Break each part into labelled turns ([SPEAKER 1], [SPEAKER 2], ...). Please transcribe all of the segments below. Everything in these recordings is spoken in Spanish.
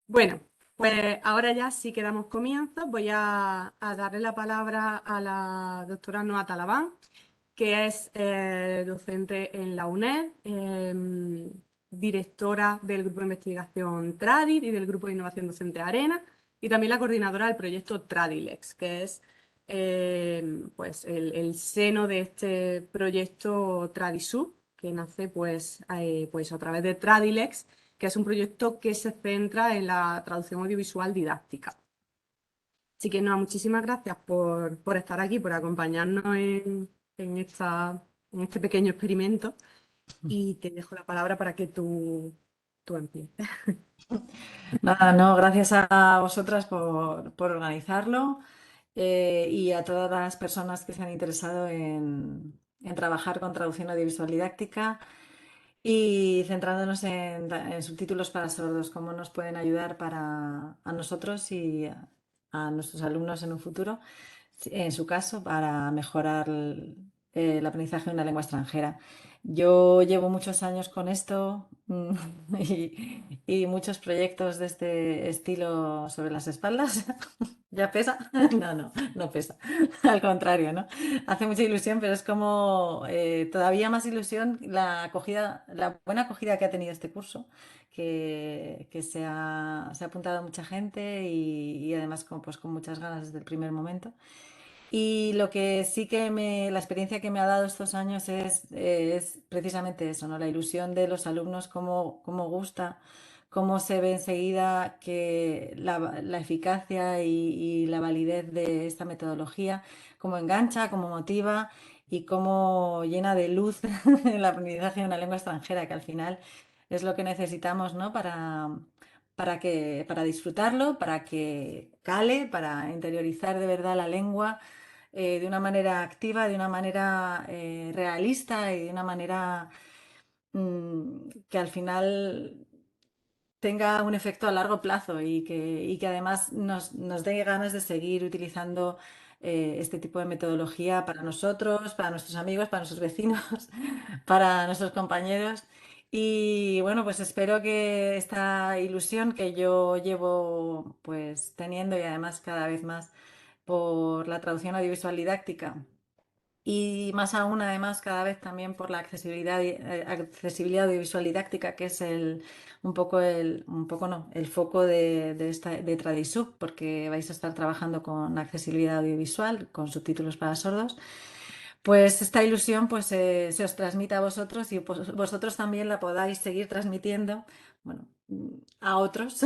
[SPEAKER 1] Bueno, pues ahora ya sí que damos comienzo. Voy a darle la palabra a la doctora Noa Talabán, que es docente en la UNED, directora del Grupo de Investigación TRADIL y del Grupo de Innovación Docente ARENA, y también la coordinadora del proyecto TRADILEX, que es pues el seno de este proyecto TRADISUB, que nace pues a través de TRADILEX, que es un proyecto que se centra en la traducción audiovisual didáctica. Así que, no, muchísimas gracias por estar aquí, por acompañarnos en en este pequeño experimento, y te dejo la palabra para que tú empieces.
[SPEAKER 2] Nada, no, gracias a vosotras por organizarlo y a todas las personas que se han interesado en trabajar con traducción audiovisual didáctica y centrándonos en subtítulos para sordos, cómo nos pueden ayudar a nosotros y a nuestros alumnos en un futuro, en su caso, para mejorar el aprendizaje de una lengua extranjera. Yo llevo muchos años con esto y muchos proyectos de este estilo sobre las espaldas. ¿Ya pesa? No, no, no pesa. Al contrario, ¿no? Hace mucha ilusión, pero es como todavía más ilusión la acogida, la buena acogida que ha tenido este curso, que se ha apuntado mucha gente y además pues, con muchas ganas desde el primer momento. Y lo que sí que la experiencia que me ha dado estos años es precisamente eso, ¿no? La ilusión de los alumnos, cómo gusta, cómo se ve enseguida que la eficacia y la validez de esta metodología, cómo engancha, cómo motiva y cómo llena de luz el aprendizaje de una lengua extranjera, que al final es lo que necesitamos, ¿no? Para disfrutarlo, para que cale, para interiorizar de verdad la lengua de una manera activa, de una manera realista y de una manera que al final tenga un efecto a largo plazo y que además nos dé ganas de seguir utilizando este tipo de metodología para nosotros, para nuestros amigos, para nuestros vecinos, para nuestros compañeros. Y bueno, pues espero que esta ilusión que yo llevo pues teniendo y además cada vez más por la traducción audiovisual didáctica y más aún además cada vez también por la accesibilidad audiovisual didáctica, que es un poco no, el foco de Tradisub, porque vais a estar trabajando con accesibilidad audiovisual, con subtítulos para sordos. Pues esta ilusión pues, se os transmite a vosotros y vosotros también la podáis seguir transmitiendo, bueno, a otros,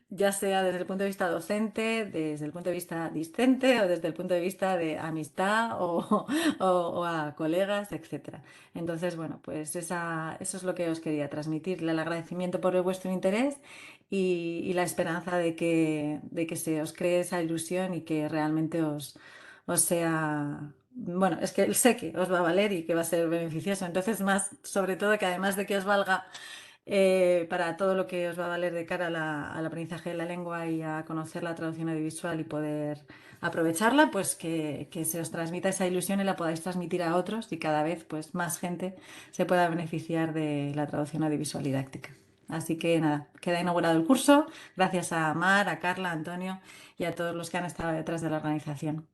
[SPEAKER 2] ya sea desde el punto de vista docente, desde el punto de vista discente o desde el punto de vista de amistad o a colegas, etcétera. Entonces, bueno, pues eso es lo que os quería transmitir, el agradecimiento por vuestro interés y la esperanza de que se os cree esa ilusión y que realmente os sea bueno, es que sé que os va a valer y que va a ser beneficioso. Entonces, más sobre todo que además de que os valga para todo lo que os va a valer de cara al aprendizaje de la lengua y a conocer la traducción audiovisual y poder aprovecharla, pues que se os transmita esa ilusión y la podáis transmitir a otros y cada vez pues más gente se pueda beneficiar de la traducción audiovisual didáctica. Así que nada, queda inaugurado el curso. Gracias a Mar, a Carla, a Antonio y a todos los que han estado detrás de la organización.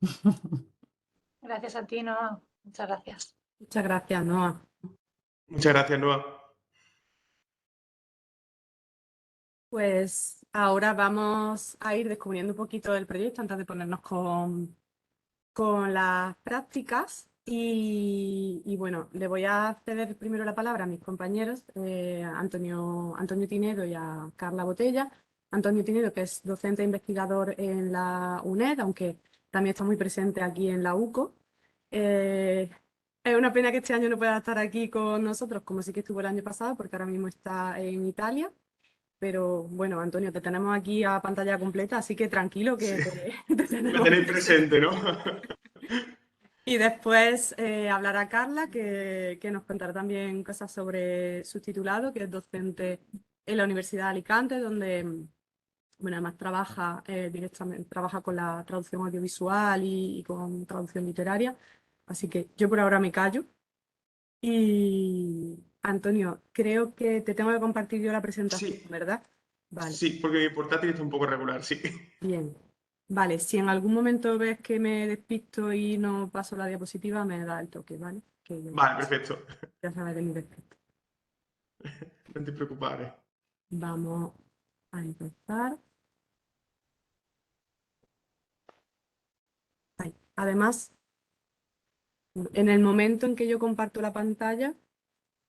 [SPEAKER 3] Gracias a ti, Noa. Muchas gracias.
[SPEAKER 1] Muchas gracias, Noa.
[SPEAKER 4] Muchas gracias, Noa.
[SPEAKER 1] Pues ahora vamos a ir descubriendo un poquito del proyecto antes de ponernos con las prácticas. Y bueno, le voy a ceder primero la palabra a mis compañeros, Antonio Tinedo y a Carla Botella. Antonio Tinedo, que es docente e investigador en la UNED, aunque también está muy presente aquí en la UCO. Es una pena que este año no pueda estar aquí con nosotros, como sí que estuvo el año pasado, porque ahora mismo está en Italia. Pero bueno, Antonio, te tenemos aquí a pantalla completa, así que tranquilo
[SPEAKER 4] Sí,
[SPEAKER 1] que te
[SPEAKER 4] me
[SPEAKER 1] tenemos
[SPEAKER 4] tenéis
[SPEAKER 1] presente.
[SPEAKER 4] presente, ¿no?
[SPEAKER 1] Y después hablará Carla, que nos contará también cosas sobre su titulado, que es docente en la Universidad de Alicante, donde bueno, además trabaja directamente, trabaja con la traducción audiovisual y con traducción literaria. Así que yo por ahora me callo. Y Antonio, creo que te tengo que compartir yo la presentación,
[SPEAKER 4] Sí,
[SPEAKER 1] ¿verdad? Vale,
[SPEAKER 4] Sí, porque mi portátil está un poco regular, sí.
[SPEAKER 1] bien. Vale, si en algún momento ves que me despisto y no paso la diapositiva, me da el toque, ¿vale? Que
[SPEAKER 4] Vale, perfecto.
[SPEAKER 1] ya sabes de mi respeto.
[SPEAKER 4] No te preocupes.
[SPEAKER 1] Vamos a empezar. Ahí. Además, en el momento en que yo comparto la pantalla,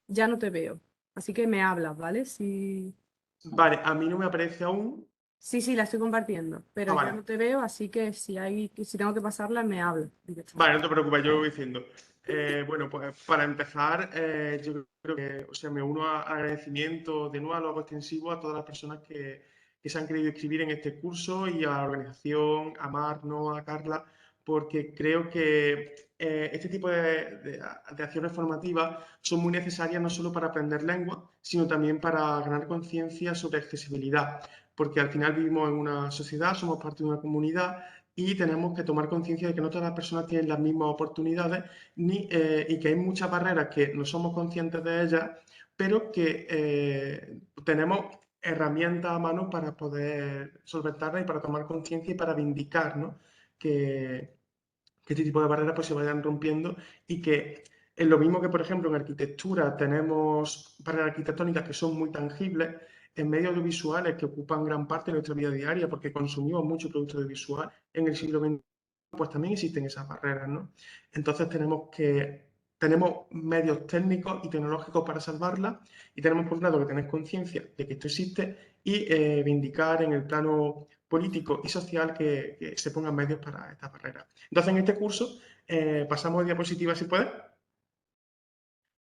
[SPEAKER 1] ya no te veo. Así que me hablas, ¿vale? Sí,
[SPEAKER 4] Vale, a mí no me aparece aún.
[SPEAKER 1] sí, la estoy compartiendo, pero
[SPEAKER 4] Ah,
[SPEAKER 1] ya
[SPEAKER 4] vale.
[SPEAKER 1] no te veo, así que si tengo que pasarla, me hablas
[SPEAKER 4] Vale,
[SPEAKER 1] directamente.
[SPEAKER 4] no te preocupes, yo lo voy diciendo. Bueno, pues para empezar, yo creo que, o sea, me uno a agradecimiento de nuevo a lo hago extensivo a todas las personas que se han querido inscribir en este curso y a la organización, a Mar, no a Carla, porque creo que este tipo de acciones formativas son muy necesarias no solo para aprender lengua, sino también para ganar conciencia sobre accesibilidad, porque al final vivimos en una sociedad, somos parte de una comunidad y tenemos que tomar conciencia de que no todas las personas tienen las mismas oportunidades y que hay muchas barreras que no somos conscientes de ellas, pero que tenemos herramientas a mano para poder solventarlas y para tomar conciencia y para vindicar, ¿no? que este tipo de barreras pues, se vayan rompiendo y que es lo mismo que, por ejemplo, en arquitectura tenemos barreras arquitectónicas que son muy tangibles, en medios audiovisuales que ocupan gran parte de nuestra vida diaria porque consumimos mucho producto audiovisual en el siglo XX, pues también existen esas barreras, ¿no? Entonces tenemos medios técnicos y tecnológicos para salvarlas y tenemos por un lado que tener conciencia de que esto existe y vindicar en el plano político y social que se pongan medios para estas barreras. Entonces, en este curso, pasamos a diapositiva si puedes.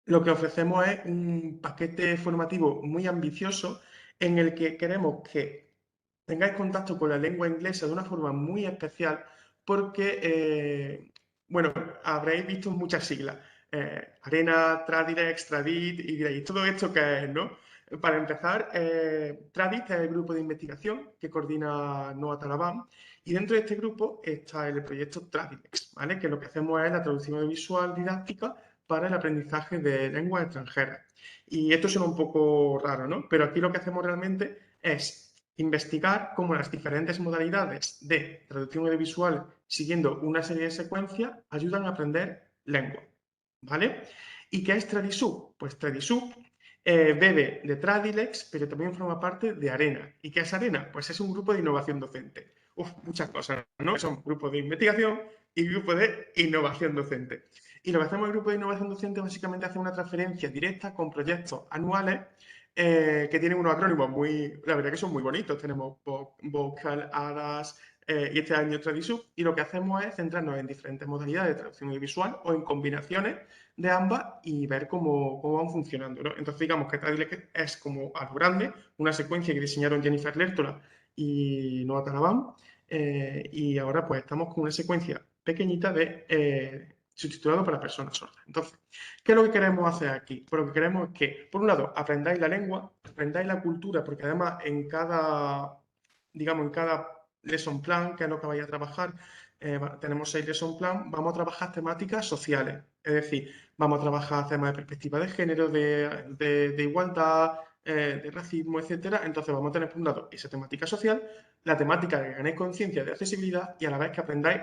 [SPEAKER 4] Lo que ofrecemos es un paquete formativo muy ambicioso en el que queremos que tengáis contacto con la lengua inglesa de una forma muy especial porque, bueno, habréis visto muchas siglas. Arena, Tradilex, Tradit, y diréis, ¿todo esto qué es, no? Para empezar, Tradit es el grupo de investigación que coordina Noah Talabán y dentro de este grupo está el proyecto Tradilex, ¿vale? Que lo que hacemos es la traducción audiovisual didáctica para el aprendizaje de lenguas extranjeras. Y esto suena un poco raro, ¿no? Pero aquí lo que hacemos realmente es investigar cómo las diferentes modalidades de traducción audiovisual siguiendo una serie de secuencias ayudan a aprender lengua, ¿vale? ¿Y qué es Tradisub? Pues Tradisub bebe de Tradilex, pero también forma parte de Arena. ¿Y qué es Arena? Pues es un grupo de innovación docente. Uf, muchas cosas, ¿no? Son grupos de investigación y grupos de innovación docente. Y lo que hacemos en el grupo de innovación docente básicamente hace una transferencia directa con proyectos anuales que tienen unos acrónimos muy, la verdad que son muy bonitos. Tenemos Vocal, ADAS y este año Tradisub. Y lo que hacemos es centrarnos en diferentes modalidades de traducción audiovisual o en combinaciones de ambas y ver cómo van funcionando, ¿no? Entonces digamos que Tradilex es como algo grande, una secuencia que diseñaron Jennifer Lertola y Noah Talabán y ahora pues estamos con una secuencia pequeñita de subtitulado para personas sordas. Entonces, ¿qué es lo que queremos hacer aquí? Pues lo que queremos es que, por un lado, aprendáis la lengua, aprendáis la cultura, porque además digamos, en cada lesson plan, que es lo que vais a trabajar, tenemos 6 lesson plan, vamos a trabajar temáticas sociales, es decir, vamos a trabajar temas de perspectiva de género, de igualdad, de racismo, etcétera. Entonces vamos a tener por un lado esa temática social, la temática de que ganéis conciencia de accesibilidad y a la vez que aprendáis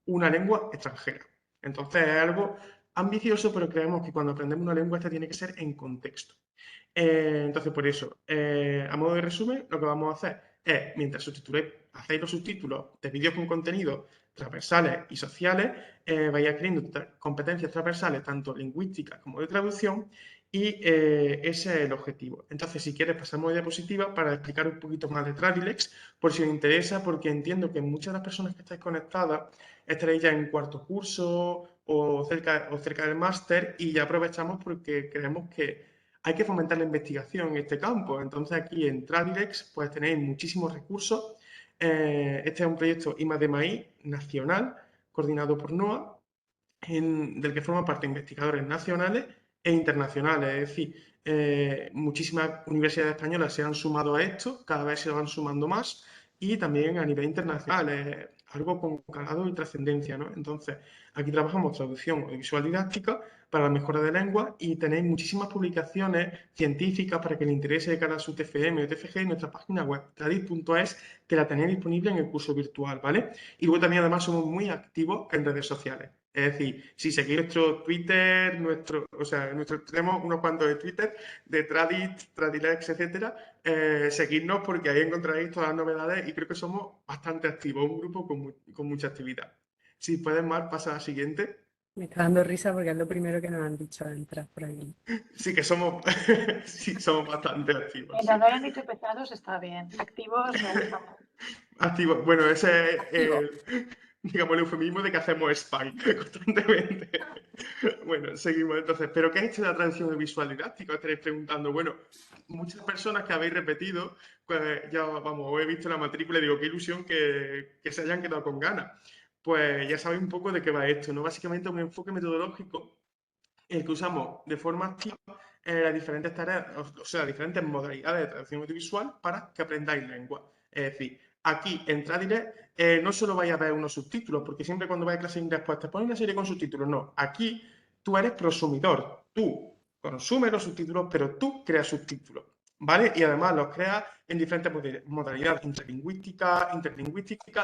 [SPEAKER 4] una lengua extranjera. Entonces es algo ambicioso, pero creemos que cuando aprendemos una lengua esta tiene que ser en contexto. Entonces, por eso, a modo de resumen, lo que vamos a hacer es, mientras hacéis los subtítulos de vídeos con contenidos transversales y sociales, vais adquiriendo competencias transversales, tanto lingüísticas como de traducción, y ese es el objetivo. Entonces, si quieres, pasamos a diapositiva para explicar un poquito más de Tradilex, por si os interesa, porque entiendo que muchas de las personas que estáis conectadas estaréis ya en cuarto curso o cerca del máster y ya aprovechamos porque creemos que hay que fomentar la investigación en este campo. Entonces aquí en Tradilex pues tenéis muchísimos recursos. Este es un proyecto I+D+I nacional coordinado por NOAA del que forman parte investigadores nacionales e internacionales. Es decir, muchísimas universidades españolas se han sumado a esto, cada vez se van sumando más y también a nivel internacional. algo con calado y trascendencia, ¿no? Entonces, aquí trabajamos traducción audiovisual didáctica para la mejora de lengua y tenéis muchísimas publicaciones científicas para que le interese de cara a su TFM o TFG en nuestra página web, tradis.es, que la tenéis disponible en el curso virtual, ¿vale? Y luego también además somos muy activos en redes sociales. Es decir, si seguís nuestro Twitter, tenemos unos cuantos de Twitter, de Tradilex, etcétera, seguidnos porque ahí encontraréis todas las novedades y creo que somos bastante activos, un grupo con mucha actividad. Si puedes, Mar, pasa a la siguiente.
[SPEAKER 1] Me está dando risa porque es lo primero que nos han dicho al entrar por aquí.
[SPEAKER 4] Sí que somos, sí, somos bastante activos. Sí.
[SPEAKER 3] Mientras no hayan dicho pesados, está bien. Activos me gusta más.
[SPEAKER 4] Activos, bueno, ese es
[SPEAKER 3] Activo.
[SPEAKER 4] digamos, el eufemismo de que hacemos spam constantemente. Bueno, seguimos entonces. ¿Pero qué es esto de la traducción visual didáctica? Estaréis preguntando. Bueno, muchas personas que habéis repetido, pues ya, vamos, os he visto la matrícula y digo, qué ilusión que se hayan quedado con ganas. Pues ya sabéis un poco de qué va esto, ¿no? Básicamente un enfoque metodológico en el que usamos de forma activa las diferentes tareas, o sea, diferentes modalidades de traducción audiovisual para que aprendáis lengua. Es decir, aquí en Tradire no solo vais a ver unos subtítulos, porque siempre cuando vais a clase de inglés pues te ponen una serie con subtítulos. No, aquí tú eres prosumidor, tú consumes los subtítulos, pero tú creas subtítulos, ¿vale? Y además los creas en diferentes modalidades, interlingüística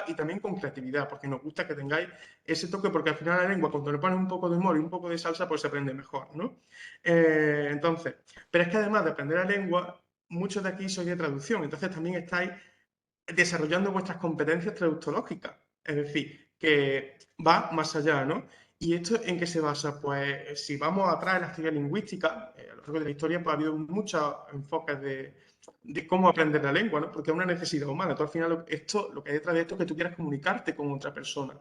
[SPEAKER 4] y también con creatividad, porque nos gusta que tengáis ese toque, porque al final la lengua, cuando le pones un poco de humor y un poco de salsa, pues se aprende mejor, ¿no? Entonces, pero es que además de aprender la lengua, muchos de aquí sois de traducción, entonces también estáis desarrollando vuestras competencias traductológicas, es decir, que va más allá, ¿no? ¿Y esto en qué se basa? Pues si vamos atrás en la historia lingüística, a lo largo de la historia pues, ha habido muchos enfoques de cómo aprender la lengua, ¿no? Porque es una necesidad humana. Tú al final, lo que hay detrás de esto es que tú quieras comunicarte con otra persona.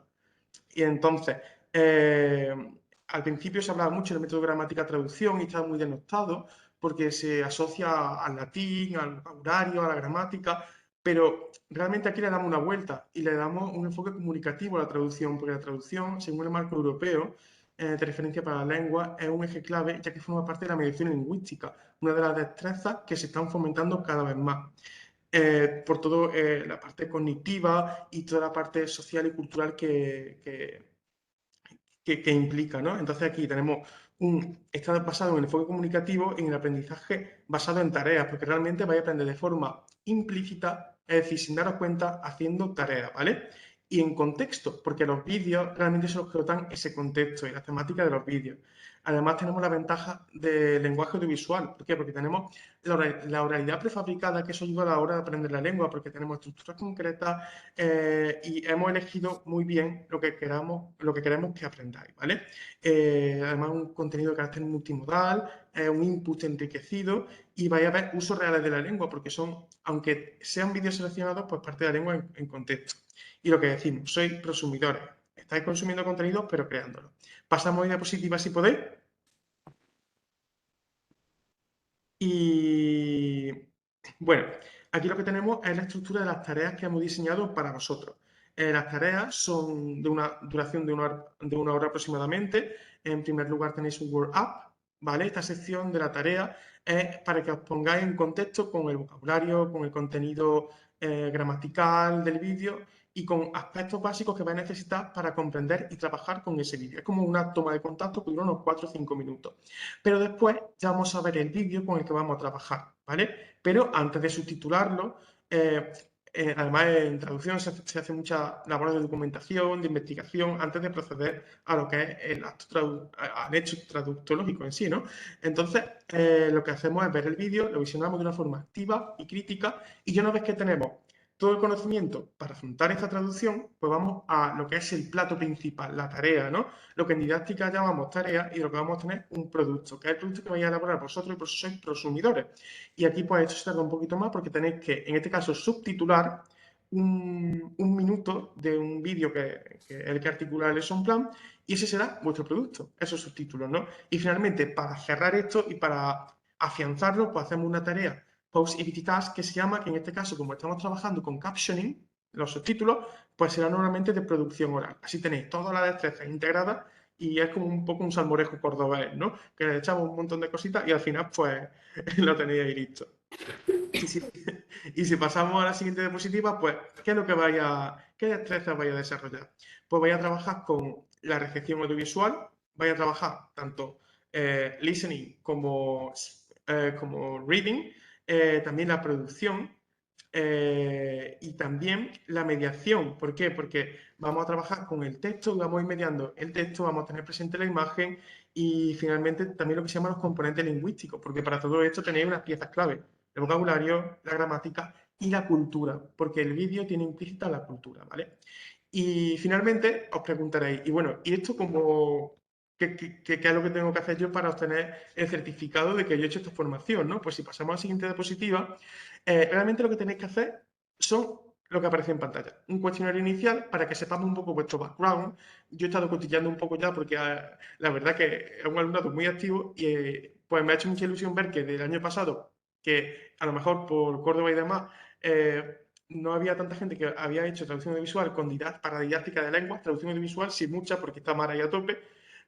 [SPEAKER 4] Y entonces, al principio se hablaba mucho del método gramática-traducción y estaba muy denostado porque se asocia al latín, al vocabulario, a la gramática, pero realmente aquí le damos una vuelta y le damos un enfoque comunicativo a la traducción, porque la traducción, según el marco europeo de referencia para la lengua, es un eje clave ya que forma parte de la mediación lingüística, una de las destrezas que se están fomentando cada vez más. Por todo la parte cognitiva y toda la parte social y cultural que implica, ¿no? Entonces aquí tenemos está basado en el enfoque comunicativo y en el aprendizaje basado en tareas, porque realmente vais a aprender de forma implícita, es decir, sin daros cuenta, haciendo tareas, ¿vale? Y en contexto, porque los vídeos realmente son los que dotan ese contexto y la temática de los vídeos. Además tenemos la ventaja del lenguaje audiovisual. ¿Por qué? Porque tenemos la oralidad prefabricada, que eso ayuda a la hora de aprender la lengua, porque tenemos estructuras concretas y hemos elegido muy bien lo que queremos que aprendáis, ¿vale? Además, un contenido de carácter multimodal, un input enriquecido y vais a ver usos reales de la lengua, porque son, aunque sean vídeos seleccionados, pues parte de la lengua en contexto. Y lo que decimos, sois prosumidores, estáis consumiendo contenido, pero creándolo. Pasamos a diapositiva si podéis. Y bueno, aquí lo que tenemos es la estructura de las tareas que hemos diseñado para vosotros. Las tareas son de una duración de una hora aproximadamente. En primer lugar tenéis un Word Up, ¿vale? Esta sección de la tarea es para que os pongáis en contexto con el vocabulario, con el contenido gramatical del vídeo y con aspectos básicos que vais a necesitar para comprender y trabajar con ese vídeo. Es como una toma de contacto que dura unos 4 o 5 minutos. Pero después ya vamos a ver el vídeo con el que vamos a trabajar, ¿vale? Pero antes de subtitularlo, además en traducción se hace mucha labor de documentación, de investigación, antes de proceder a lo que es al hecho traductológico en sí, ¿no? Entonces, lo que hacemos es ver el vídeo, lo visionamos de una forma activa y crítica, y ya una vez que tenemos todo el conocimiento para afrontar esta traducción, pues vamos a lo que es el plato principal, la tarea, ¿no? Lo que en didáctica llamamos tarea y lo que vamos a tener un producto, que es el producto que vais a elaborar vosotros y por eso sois prosumidores. Y aquí pues esto se tarda un poquito más porque tenéis que, en este caso, subtitular un minuto de un vídeo que es el que articula el lesson plan y ese será vuestro producto, esos subtítulos, ¿no? Y finalmente, para cerrar esto y para afianzarlo, pues hacemos una tarea post-activity task que se llama, que en este caso, como estamos trabajando con captioning, los subtítulos, pues será normalmente de producción oral. Así tenéis toda la destreza integrada y es como un poco un salmorejo cordobés, ¿no? Que le echamos un montón de cositas y al final, pues, lo tenéis ahí listo. Y si pasamos a la siguiente diapositiva, pues, ¿qué es lo que vais a ¿qué destrezas vais a desarrollar? Pues vais a trabajar con la recepción audiovisual, vais a trabajar tanto listening como reading, también la producción y también la mediación. ¿Por qué? Porque vamos a trabajar con el texto, vamos a ir mediando el texto, vamos a tener presente la imagen y finalmente también lo que se llaman los componentes lingüísticos, porque para todo esto tenéis unas piezas clave, el vocabulario, la gramática y la cultura, porque el vídeo tiene implícita la cultura, ¿vale? Y finalmente os preguntaréis, y bueno, ¿y esto cómo, qué es lo que tengo que hacer yo para obtener el certificado de que yo he hecho esta formación, ¿no? Pues si pasamos a la siguiente diapositiva, realmente lo que tenéis que hacer son lo que aparece en pantalla. Un cuestionario inicial para que sepamos un poco vuestro background. Yo he estado cotillando un poco ya porque la verdad que es un alumnado muy activo y pues me ha hecho mucha ilusión ver que del año pasado, que a lo mejor por Córdoba y demás, no había tanta gente que había hecho traducción audiovisual para didáctica de lenguas, traducción audiovisual sí mucha porque está Mara ahí a tope,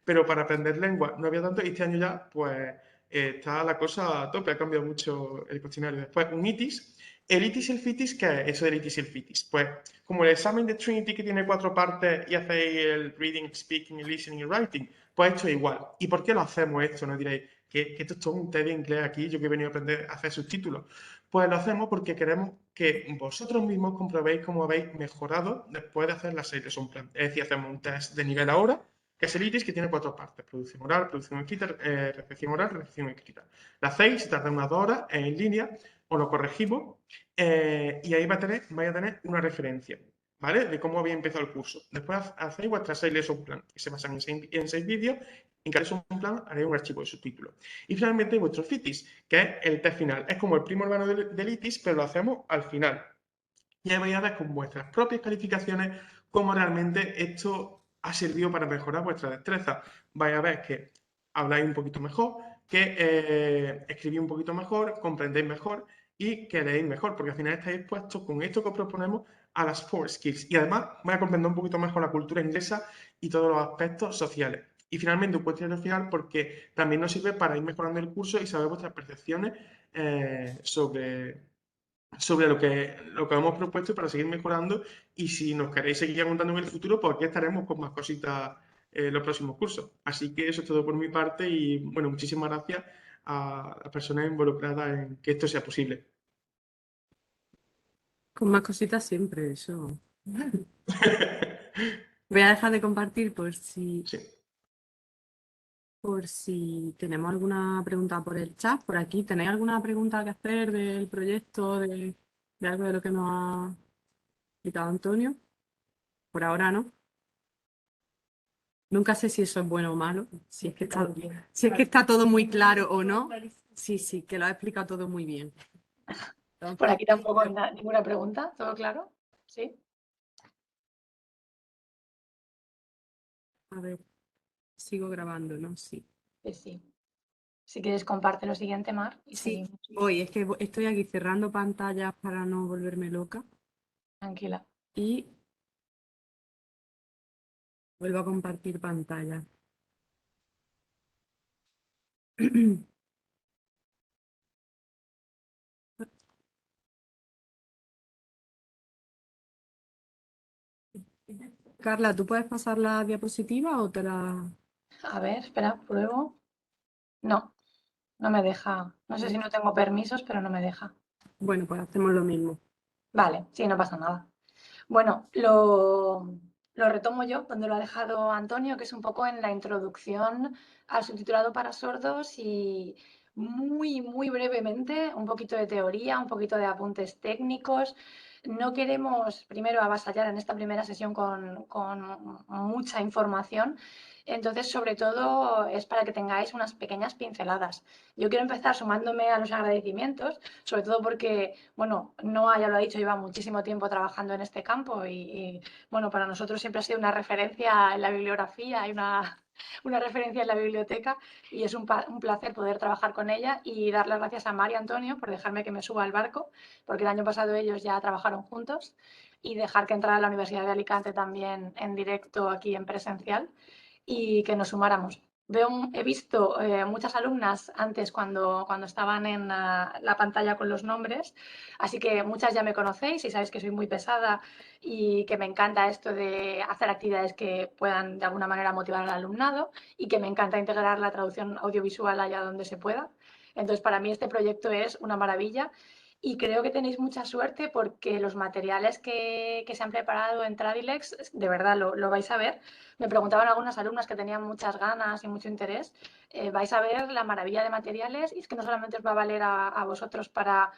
[SPEAKER 4] pero para aprender lenguas no había tanto y este año ya pues está la cosa a tope, ha cambiado mucho el cuestionario. Después un ITIS. El ITIS y el FITIS, ¿qué es eso del ITIS y el FITIS? Pues como el examen de Trinity que tiene 4 partes y hacéis el reading, speaking, listening y writing, pues esto es igual. ¿Y por qué lo hacemos esto? No diréis que esto es todo un té de inglés aquí, yo que he venido a aprender a hacer subtítulos. Pues lo hacemos porque queremos que vosotros mismos comprobéis cómo habéis mejorado después de hacer la serie Lesson Plan. Es decir, hacemos un test de nivel ahora, que es el ITIS, que tiene 4 partes: producción oral, producción escrita, recepción oral, recepción escrita. La hacéis, se tarda unas 2 horas, en línea, os lo corregimos y ahí vais a tener una referencia, ¿vale? De cómo había empezado el curso. Después hacéis vuestras 6 Lesson Plan, que se basan en 6 vídeos. En cada Lesson Plan haréis un archivo de subtítulos. Y finalmente vuestro FITIS, que es el test final. Es como el primo hermano del ITIS, pero lo hacemos al final. Y ahí vais a ver con vuestras propias calificaciones cómo realmente esto ha servido para mejorar vuestra destreza. Vais a ver que habláis un poquito mejor, que escribís un poquito mejor, comprendéis mejor y que leéis mejor, porque al final estáis expuestos con esto que os proponemos a las 4 skills. Y además vais a comprender un poquito mejor la cultura inglesa y todos los aspectos sociales. Y finalmente un cuestionario final porque también nos sirve para ir mejorando el curso y saber vuestras percepciones sobre lo que hemos propuesto para seguir mejorando y si nos queréis seguir preguntando en el futuro, pues aquí estaremos con más cositas en los próximos cursos. Así que eso es todo por mi parte y bueno, muchísimas gracias a las personas involucradas en que esto sea posible.
[SPEAKER 1] Con más cositas siempre, eso. Voy a dejar de compartir
[SPEAKER 4] Sí.
[SPEAKER 1] por si tenemos alguna pregunta por el chat. Por aquí, ¿tenéis alguna pregunta que hacer del proyecto, de algo de lo que nos ha explicado Antonio? Por ahora no. Nunca sé si eso es bueno o malo, si es que está todo muy claro o no. Sí, que lo ha explicado todo muy bien. Entonces,
[SPEAKER 3] Por aquí tampoco hay ninguna pregunta, ¿todo claro? ¿Sí?
[SPEAKER 1] a ver, sigo grabando, ¿no? Sí.
[SPEAKER 3] Sí. Si quieres, comparte lo siguiente, Mar. Y
[SPEAKER 1] Sí,
[SPEAKER 3] seguimos.
[SPEAKER 1] voy, es que estoy aquí cerrando pantallas para no volverme loca
[SPEAKER 3] Tranquila.
[SPEAKER 1] y vuelvo a compartir pantalla. Carla, ¿tú puedes pasar la diapositiva o te la...?
[SPEAKER 3] A ver, espera, pruebo. No, no me deja. No sé si no tengo permisos, pero no me deja.
[SPEAKER 1] Bueno, pues hacemos lo mismo.
[SPEAKER 3] Vale, sí, no pasa nada. Bueno, lo retomo yo, donde lo ha dejado Antonio, que es un poco en la introducción al subtitulado para sordos y muy brevemente, un poquito de teoría, un poquito de apuntes técnicos. No queremos, primero, avasallar en esta primera sesión con mucha información. Entonces, sobre todo, es para que tengáis unas pequeñas pinceladas. Yo quiero empezar sumándome a los agradecimientos, sobre todo porque, bueno, Noa, ya lo ha dicho, lleva muchísimo tiempo trabajando en este campo y bueno, para nosotros siempre ha sido una referencia en la bibliografía y una referencia en la biblioteca y es un placer poder trabajar con ella y dar las gracias a Mar y Antonio por dejarme que me suba al barco, porque el año pasado ellos ya trabajaron juntos y dejar que entrara a la Universidad de Alicante también en directo aquí en presencial y que nos sumáramos. he visto muchas alumnas antes cuando estaban en la pantalla con los nombres, así que muchas ya me conocéis y sabéis que soy muy pesada y que me encanta esto de hacer actividades que puedan de alguna manera motivar al alumnado y que me encanta integrar la traducción audiovisual allá donde se pueda. Entonces, para mí este proyecto es una maravilla. Y creo que tenéis mucha suerte porque los materiales que se han preparado en Tradilex, de verdad lo vais a ver. Me preguntaban algunas alumnas que tenían muchas ganas y mucho interés. Vais a ver la maravilla de materiales y es que no solamente os va a valer a vosotros para,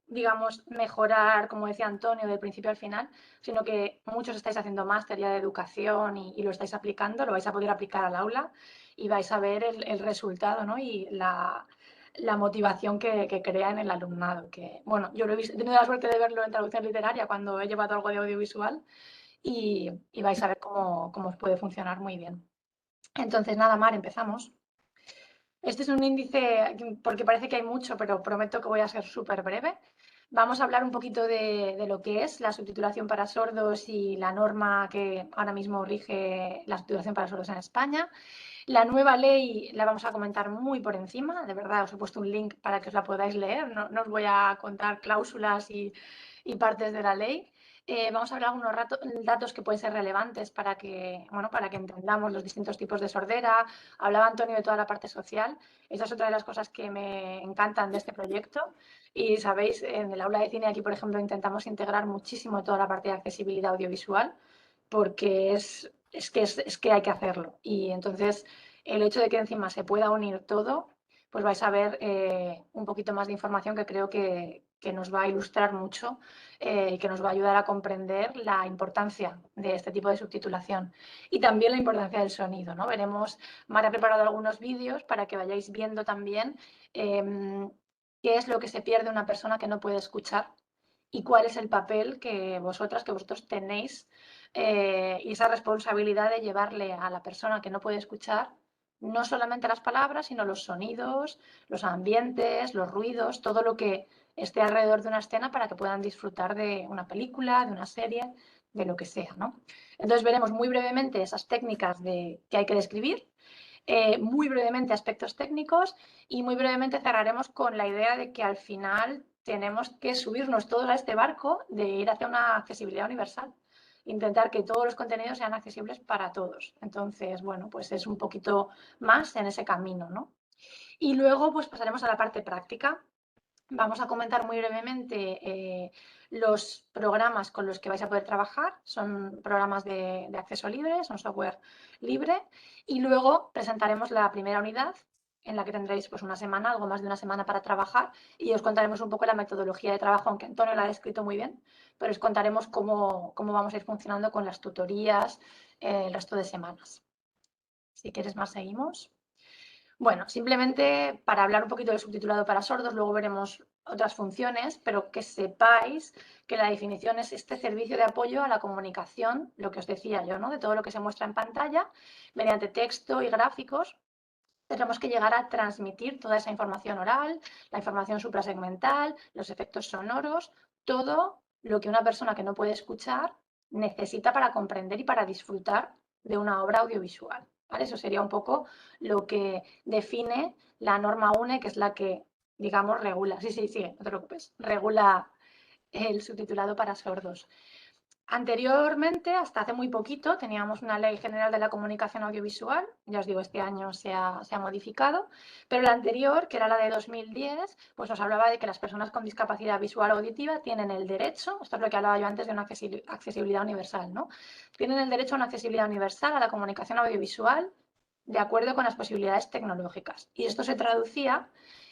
[SPEAKER 3] digamos, mejorar, como decía Antonio, del principio al final, sino que muchos estáis haciendo máster ya de educación y lo estáis aplicando, lo vais a poder aplicar al aula y vais a ver el resultado, ¿no? Y la motivación que crea en el alumnado. Que, bueno, yo he tenido la suerte de verlo en traducción literaria cuando he llevado algo de audiovisual y vais a ver cómo os puede funcionar muy bien. Entonces, nada, Mar, empezamos. Este es un índice porque parece que hay mucho, pero prometo que voy a ser súper breve. Vamos a hablar un poquito de lo que es la subtitulación para sordos y la norma que ahora mismo rige la subtitulación para sordos en España. La nueva ley la vamos a comentar muy por encima, de verdad os he puesto un link para que os la podáis leer, no os voy a contar cláusulas y partes de la ley. Vamos a hablar algunos datos que pueden ser relevantes para que, bueno, para que entendamos los distintos tipos de sordera. Hablaba Antonio de toda la parte social. Esa es otra de las cosas que me encantan de este proyecto. Y sabéis, en el aula de cine aquí, por ejemplo, intentamos integrar muchísimo toda la parte de accesibilidad audiovisual porque es que hay que hacerlo. Y entonces el hecho de que encima se pueda unir todo, pues vais a ver un poquito más de información que creo que nos va a ilustrar mucho y que nos va a ayudar a comprender la importancia de este tipo de subtitulación y también la importancia del sonido, ¿no? Veremos, Mara ha preparado algunos vídeos para que vayáis viendo también qué es lo que se pierde una persona que no puede escuchar y cuál es el papel que vosotros tenéis y esa responsabilidad de llevarle a la persona que no puede escuchar no solamente las palabras, sino los sonidos, los ambientes, los ruidos, todo lo que esté alrededor de una escena para que puedan disfrutar de una película, de una serie, de lo que sea, ¿no? Entonces veremos muy brevemente esas técnicas que hay que describir, muy brevemente aspectos técnicos y muy brevemente cerraremos con la idea de que al final tenemos que subirnos todos a este barco de ir hacia una accesibilidad universal. Intentar que todos los contenidos sean accesibles para todos. Entonces, bueno, pues es un poquito más en ese camino, ¿no? Y luego, pues pasaremos a la parte práctica. Vamos a comentar muy brevemente los programas con los que vais a poder trabajar. Son programas de acceso libre, son software libre. Y luego presentaremos la primera unidad en la que tendréis pues una semana, algo más de una semana para trabajar y os contaremos un poco la metodología de trabajo, aunque Antonio la ha descrito muy bien, pero os contaremos cómo vamos a ir funcionando con las tutorías el resto de semanas. Si quieres más, seguimos. Bueno, simplemente para hablar un poquito del subtitulado para sordos, luego veremos otras funciones, pero que sepáis que la definición es este servicio de apoyo a la comunicación, lo que os decía yo, ¿no? De todo lo que se muestra en pantalla, mediante texto y gráficos. Tenemos que llegar a transmitir toda esa información oral, la información suprasegmental, los efectos sonoros, todo lo que una persona que no puede escuchar necesita para comprender y para disfrutar de una obra audiovisual. ¿Vale? Eso sería un poco lo que define la norma UNE, que es la que, digamos, regula, sí, no te preocupes, regula el subtitulado para sordos. Anteriormente, hasta hace muy poquito, teníamos una Ley General de la Comunicación Audiovisual, ya os digo, este año se ha modificado, pero la anterior, que era la de 2010, pues nos hablaba de que las personas con discapacidad visual o auditiva tienen el derecho, esto es lo que hablaba yo antes de una accesibilidad universal, ¿no? Tienen el derecho a una accesibilidad universal a la comunicación audiovisual de acuerdo con las posibilidades tecnológicas. Y esto se traducía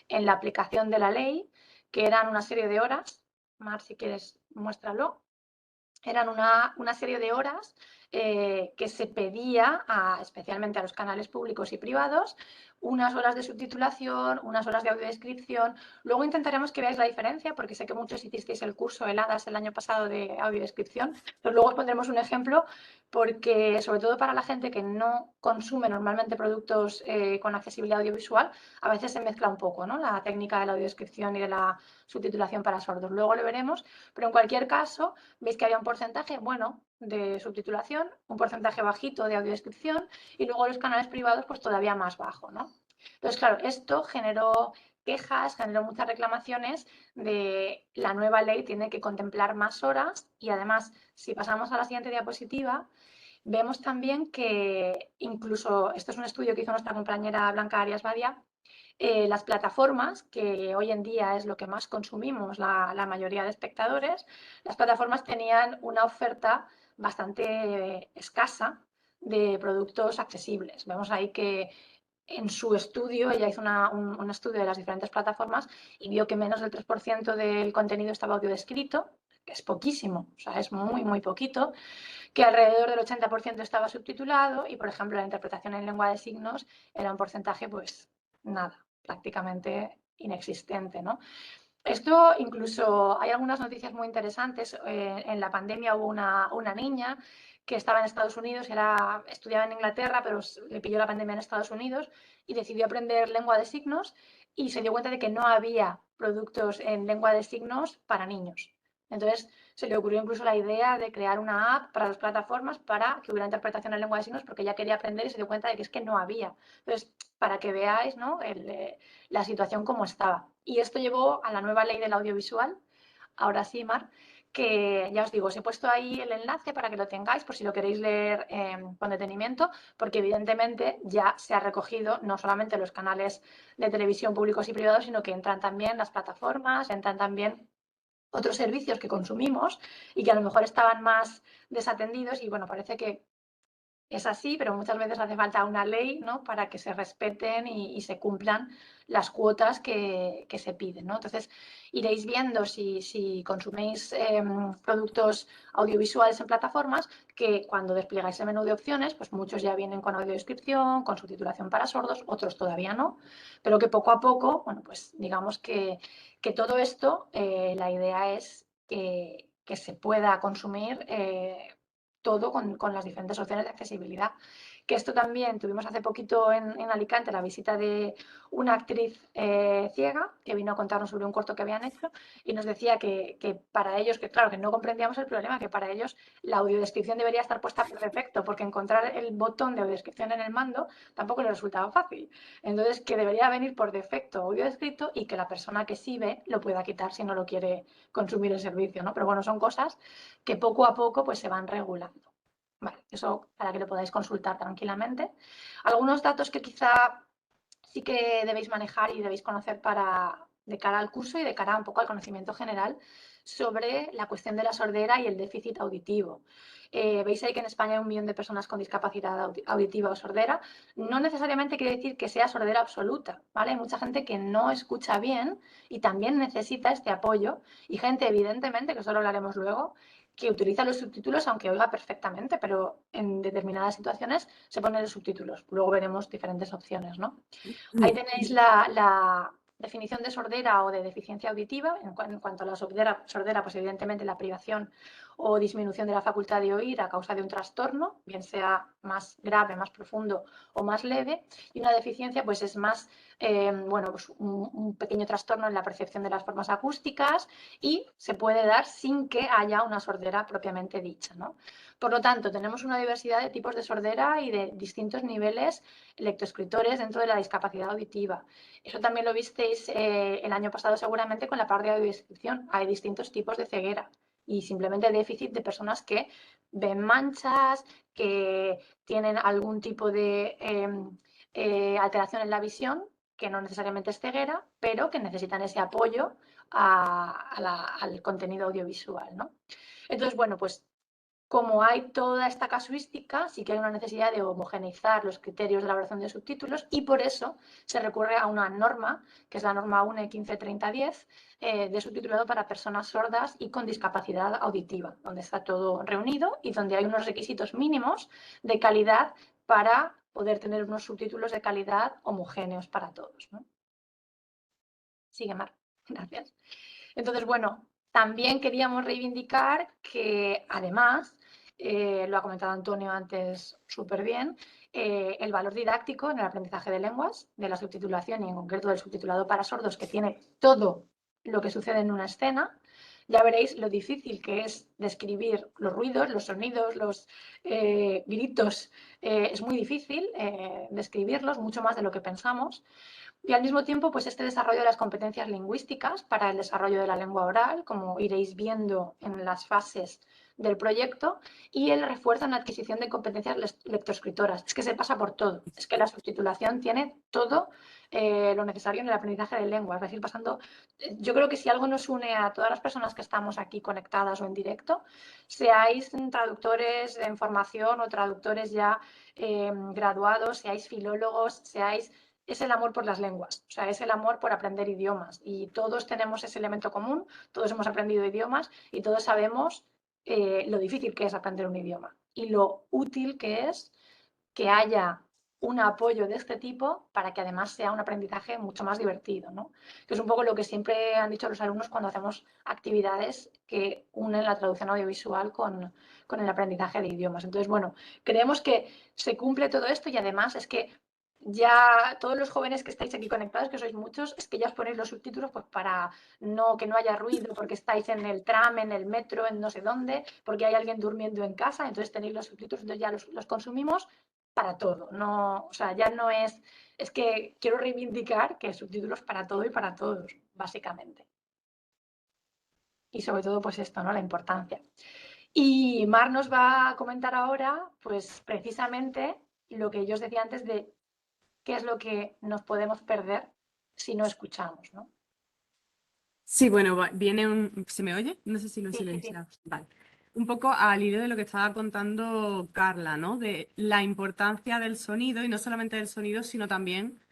[SPEAKER 3] en la aplicación de la ley, que eran una serie de horas. Mar, si quieres, muéstralo. Eran una serie de horas que se pedía especialmente a los canales públicos y privados, unas horas de subtitulación, unas horas de audiodescripción. Luego intentaremos que veáis la diferencia, porque sé que muchos hicisteis el curso heladas el año pasado de audiodescripción, pero luego os pondremos un ejemplo, porque sobre todo para la gente que no consume normalmente productos con accesibilidad audiovisual, a veces se mezcla un poco, ¿no? La técnica de la audiodescripción y de la subtitulación para sordos. Luego lo veremos, pero en cualquier caso, veis que había un porcentaje, bueno, de subtitulación, un porcentaje bajito de audiodescripción y luego los canales privados pues todavía más bajo, ¿no? Entonces, claro, esto generó quejas, generó muchas reclamaciones de la nueva ley tiene que contemplar más horas y además, si pasamos a la siguiente diapositiva, vemos también que incluso, esto es un estudio que hizo nuestra compañera Blanca Arias Badia, las plataformas, que hoy en día es lo que más consumimos la mayoría de espectadores, las plataformas tenían una oferta bastante escasa de productos accesibles. Vemos ahí que en su estudio, ella hizo un estudio de las diferentes plataformas y vio que menos del 3% del contenido estaba audiodescrito, que es poquísimo, o sea, es muy, muy poquito, que alrededor del 80% estaba subtitulado y, por ejemplo, la interpretación en lengua de signos era un porcentaje, pues, nada, prácticamente inexistente, ¿no? Esto incluso, hay algunas noticias muy interesantes. En la pandemia hubo una niña que estaba en Estados Unidos, estudiaba en Inglaterra, pero le pilló la pandemia en Estados Unidos y decidió aprender lengua de signos y se dio cuenta de que no había productos en lengua de signos para niños. Entonces se le ocurrió incluso la idea de crear una app para las plataformas para que hubiera interpretación en lengua de signos porque ella quería aprender y se dio cuenta de que es que no había. Entonces, para que veáis, ¿no?, la situación como estaba. Y esto llevó a la nueva ley del audiovisual, ahora sí, Mar, que ya os digo, os he puesto ahí el enlace para que lo tengáis por si lo queréis leer con detenimiento, porque evidentemente ya se ha recogido no solamente los canales de televisión públicos y privados, sino que entran también las plataformas, entran también otros servicios que consumimos y que a lo mejor estaban más desatendidos y bueno, parece que es así, pero muchas veces hace falta una ley, ¿no?, para que se respeten y se cumplan las cuotas que se piden, ¿no? Entonces, iréis viendo si consumís productos audiovisuales en plataformas que cuando desplegáis el menú de opciones, pues muchos ya vienen con audiodescripción, con subtitulación para sordos, otros todavía no, pero que poco a poco, bueno, pues digamos que todo esto, la idea es que se pueda consumir todo con las diferentes opciones de accesibilidad. Que esto también tuvimos hace poquito en Alicante la visita de una actriz ciega que vino a contarnos sobre un corto que habían hecho y nos decía que para ellos, que claro, que no comprendíamos el problema, que para ellos la audiodescripción debería estar puesta por defecto, porque encontrar el botón de audiodescripción en el mando tampoco les resultaba fácil. Entonces, que debería venir por defecto audiodescrito y que la persona que sí ve lo pueda quitar si no lo quiere consumir el servicio, ¿no? Pero bueno, son cosas que poco a poco pues se van regulando. Vale, eso para que lo podáis consultar tranquilamente. Algunos datos que quizá sí que debéis manejar y debéis conocer de cara al curso y de cara un poco al conocimiento general sobre la cuestión de la sordera y el déficit auditivo. Veis ahí que en España hay 1 millón de personas con discapacidad auditiva o sordera. No necesariamente quiere decir que sea sordera absoluta, ¿vale? Hay mucha gente que no escucha bien y también necesita este apoyo y gente, evidentemente, que eso lo hablaremos luego, que utiliza los subtítulos aunque oiga perfectamente, pero en determinadas situaciones se ponen los subtítulos. Luego veremos diferentes opciones, ¿no? Ahí tenéis la definición de sordera o de deficiencia auditiva. En cuanto a la sordera, pues evidentemente la privación o disminución de la facultad de oír a causa de un trastorno, bien sea más grave, más profundo o más leve. Y una deficiencia pues es más, bueno, pues un pequeño trastorno en la percepción de las formas acústicas y se puede dar sin que haya una sordera propiamente dicha, ¿no? Por lo tanto, tenemos una diversidad de tipos de sordera y de distintos niveles lectoescritores dentro de la discapacidad auditiva. Eso también lo visteis el año pasado seguramente con la parte de audiodescripción. Hay distintos tipos de ceguera y simplemente déficit de personas que ven manchas, que tienen algún tipo de alteración en la visión, que no necesariamente es ceguera, pero que necesitan ese apoyo al contenido audiovisual, ¿no? Entonces, bueno, pues como hay toda esta casuística, sí que hay una necesidad de homogeneizar los criterios de elaboración de subtítulos y por eso se recurre a una norma, que es la norma UNE 153010, de subtitulado para personas sordas y con discapacidad auditiva, donde está todo reunido y donde hay unos requisitos mínimos de calidad para poder tener unos subtítulos de calidad homogéneos para todos, ¿no? Sigue, Mar. Gracias. Entonces, bueno, también queríamos reivindicar que además, lo ha comentado Antonio antes súper bien, el valor didáctico en el aprendizaje de lenguas, de la subtitulación y en concreto del subtitulado para sordos, que tiene todo lo que sucede en una escena, ya veréis lo difícil que es describir los ruidos, los sonidos, los gritos. Es muy difícil describirlos, mucho más de lo que pensamos. Y al mismo tiempo, pues este desarrollo de las competencias lingüísticas para el desarrollo de la lengua oral, como iréis viendo en las fases del proyecto, y el refuerzo en la adquisición de competencias lectoescritoras. Es que se pasa por todo. Es que la subtitulación tiene todo lo necesario en el aprendizaje de lengua. Es decir, pasando, yo creo que si algo nos une a todas las personas que estamos aquí conectadas o en directo, seáis traductores en formación o traductores ya graduados, seáis filólogos, seáis es el amor por las lenguas, o sea, es el amor por aprender idiomas. Y todos tenemos ese elemento común, todos hemos aprendido idiomas y todos sabemos lo difícil que es aprender un idioma y lo útil que es que haya un apoyo de este tipo para que además sea un aprendizaje mucho más divertido, ¿no? Que es un poco lo que siempre han dicho los alumnos cuando hacemos actividades que unen la traducción audiovisual con el aprendizaje de idiomas. Entonces, bueno, creemos que se cumple todo esto y además es que ya todos los jóvenes que estáis aquí conectados, que sois muchos, es que ya os ponéis los subtítulos pues para que no haya ruido, porque estáis en el tram, en el metro, en no sé dónde, porque hay alguien durmiendo en casa, entonces tenéis los subtítulos, entonces ya los consumimos para todo. No, o sea, ya no es que quiero reivindicar que subtítulos para todo y para todos, básicamente. Y sobre todo, pues esto, ¿no? La importancia. Y Mar nos va a comentar ahora, pues precisamente lo que yo os decía antes de qué es lo que nos podemos perder si no escuchamos, ¿no?
[SPEAKER 1] Sí, bueno, viene un... ¿Se me oye? No sé si lo he
[SPEAKER 3] Sí, sí, sí.
[SPEAKER 1] silenciado. Vale. Un poco al hilo de lo que estaba contando Carla, ¿no? De la importancia del sonido, y no solamente del sonido, sino también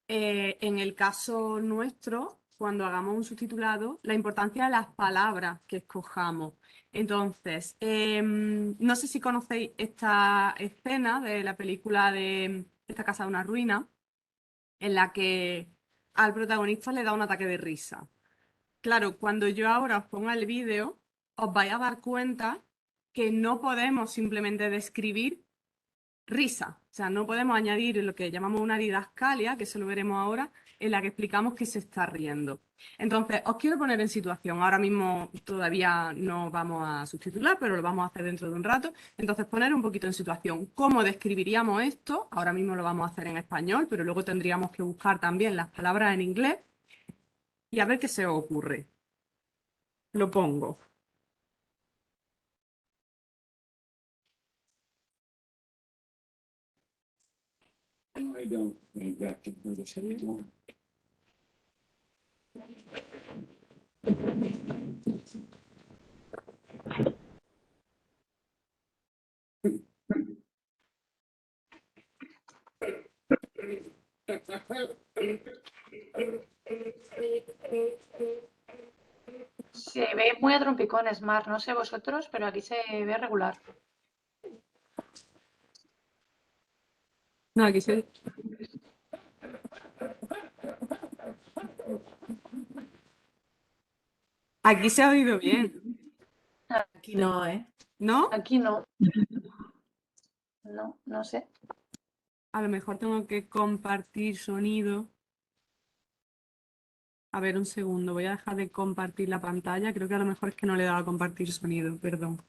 [SPEAKER 1] en el caso nuestro, cuando hagamos un subtitulado, la importancia de las palabras que escojamos. Entonces, no sé si conocéis esta escena de la película de Esta casa de una ruina, en la que al protagonista le da un ataque de risa. Claro, cuando yo ahora os ponga el vídeo, os vais a dar cuenta que no podemos simplemente describir risa. O sea, no podemos añadir lo que llamamos una didascalia, que eso lo veremos ahora, en la que explicamos que se está riendo. Entonces, os quiero poner en situación. Ahora mismo todavía no vamos a subtitular, pero lo vamos a hacer dentro de un rato. Entonces, poner un poquito en situación. ¿Cómo describiríamos esto? Ahora mismo lo vamos a hacer en español, pero luego tendríamos que buscar también las palabras en inglés y a ver qué se os ocurre. Lo pongo. I don't think that can do this anymore.
[SPEAKER 3] Se ve muy a trompicones, Mar, no sé vosotros, pero aquí se ve regular.
[SPEAKER 1] No, aquí se... Aquí se ha oído bien,
[SPEAKER 2] Aquí no, ¿eh?
[SPEAKER 1] ¿no?
[SPEAKER 3] Aquí no. No, no sé.
[SPEAKER 1] A lo mejor tengo que compartir sonido. A ver, un segundo, voy a dejar de compartir la pantalla. Creo que a lo mejor es que no le he dado a compartir sonido, perdón.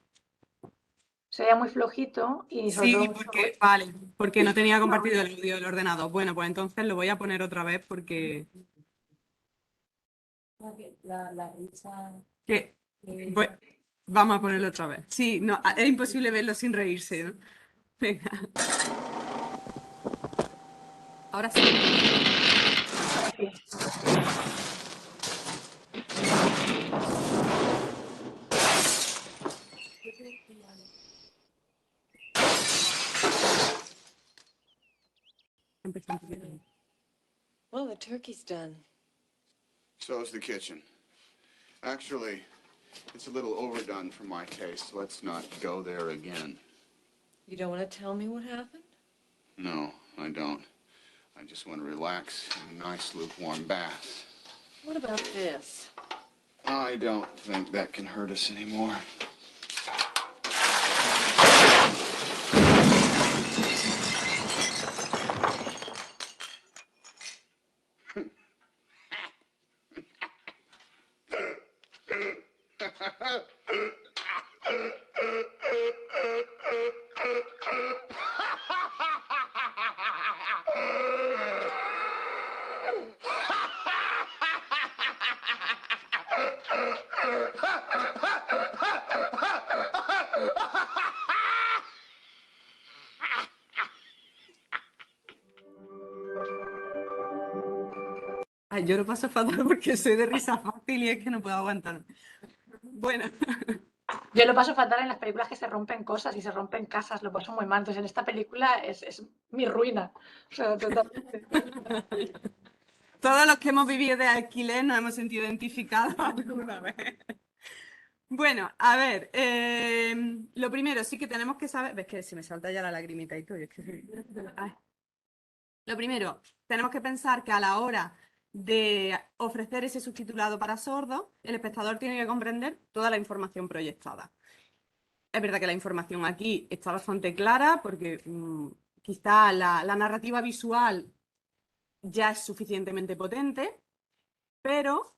[SPEAKER 3] Se veía muy flojito y sobre
[SPEAKER 1] Sí,
[SPEAKER 3] todo
[SPEAKER 1] porque, vale, porque no tenía compartido el audio del ordenador. Bueno, pues entonces lo voy a poner otra vez porque...
[SPEAKER 2] La risa.
[SPEAKER 1] ¿Qué? Pues, vamos a ponerlo otra vez. Sí, no, es imposible verlo sin reírse, ¿no? Venga. Ahora sí. Empezamos.
[SPEAKER 5] Well, the turkey's done.
[SPEAKER 6] So's the kitchen. Actually, it's a little overdone for my taste. Let's not go there again.
[SPEAKER 5] You don't want to tell me what happened?
[SPEAKER 6] No, I don't. I just want to relax in a nice lukewarm bath.
[SPEAKER 5] What about this?
[SPEAKER 6] I don't think that can hurt us anymore.
[SPEAKER 1] Ay, yo lo paso fatal porque soy de risa fácil y es que no puedo aguantar. Bueno,
[SPEAKER 3] Yo lo paso fatal en las películas que se rompen cosas y se rompen casas, lo paso muy mal. Entonces, en esta película es mi ruina. O sea, totalmente.
[SPEAKER 1] todos los que hemos vivido de alquiler nos hemos sentido identificados alguna vez. Bueno, a ver, lo primero sí que tenemos que saber, ves que se me salta ya la lagrimita y todo. Ay. Lo primero, tenemos que pensar que a la hora de ofrecer ese subtitulado para sordos, el espectador tiene que comprender toda la información proyectada. Es verdad que la información aquí está bastante clara porque quizá la narrativa visual ya es suficientemente potente, pero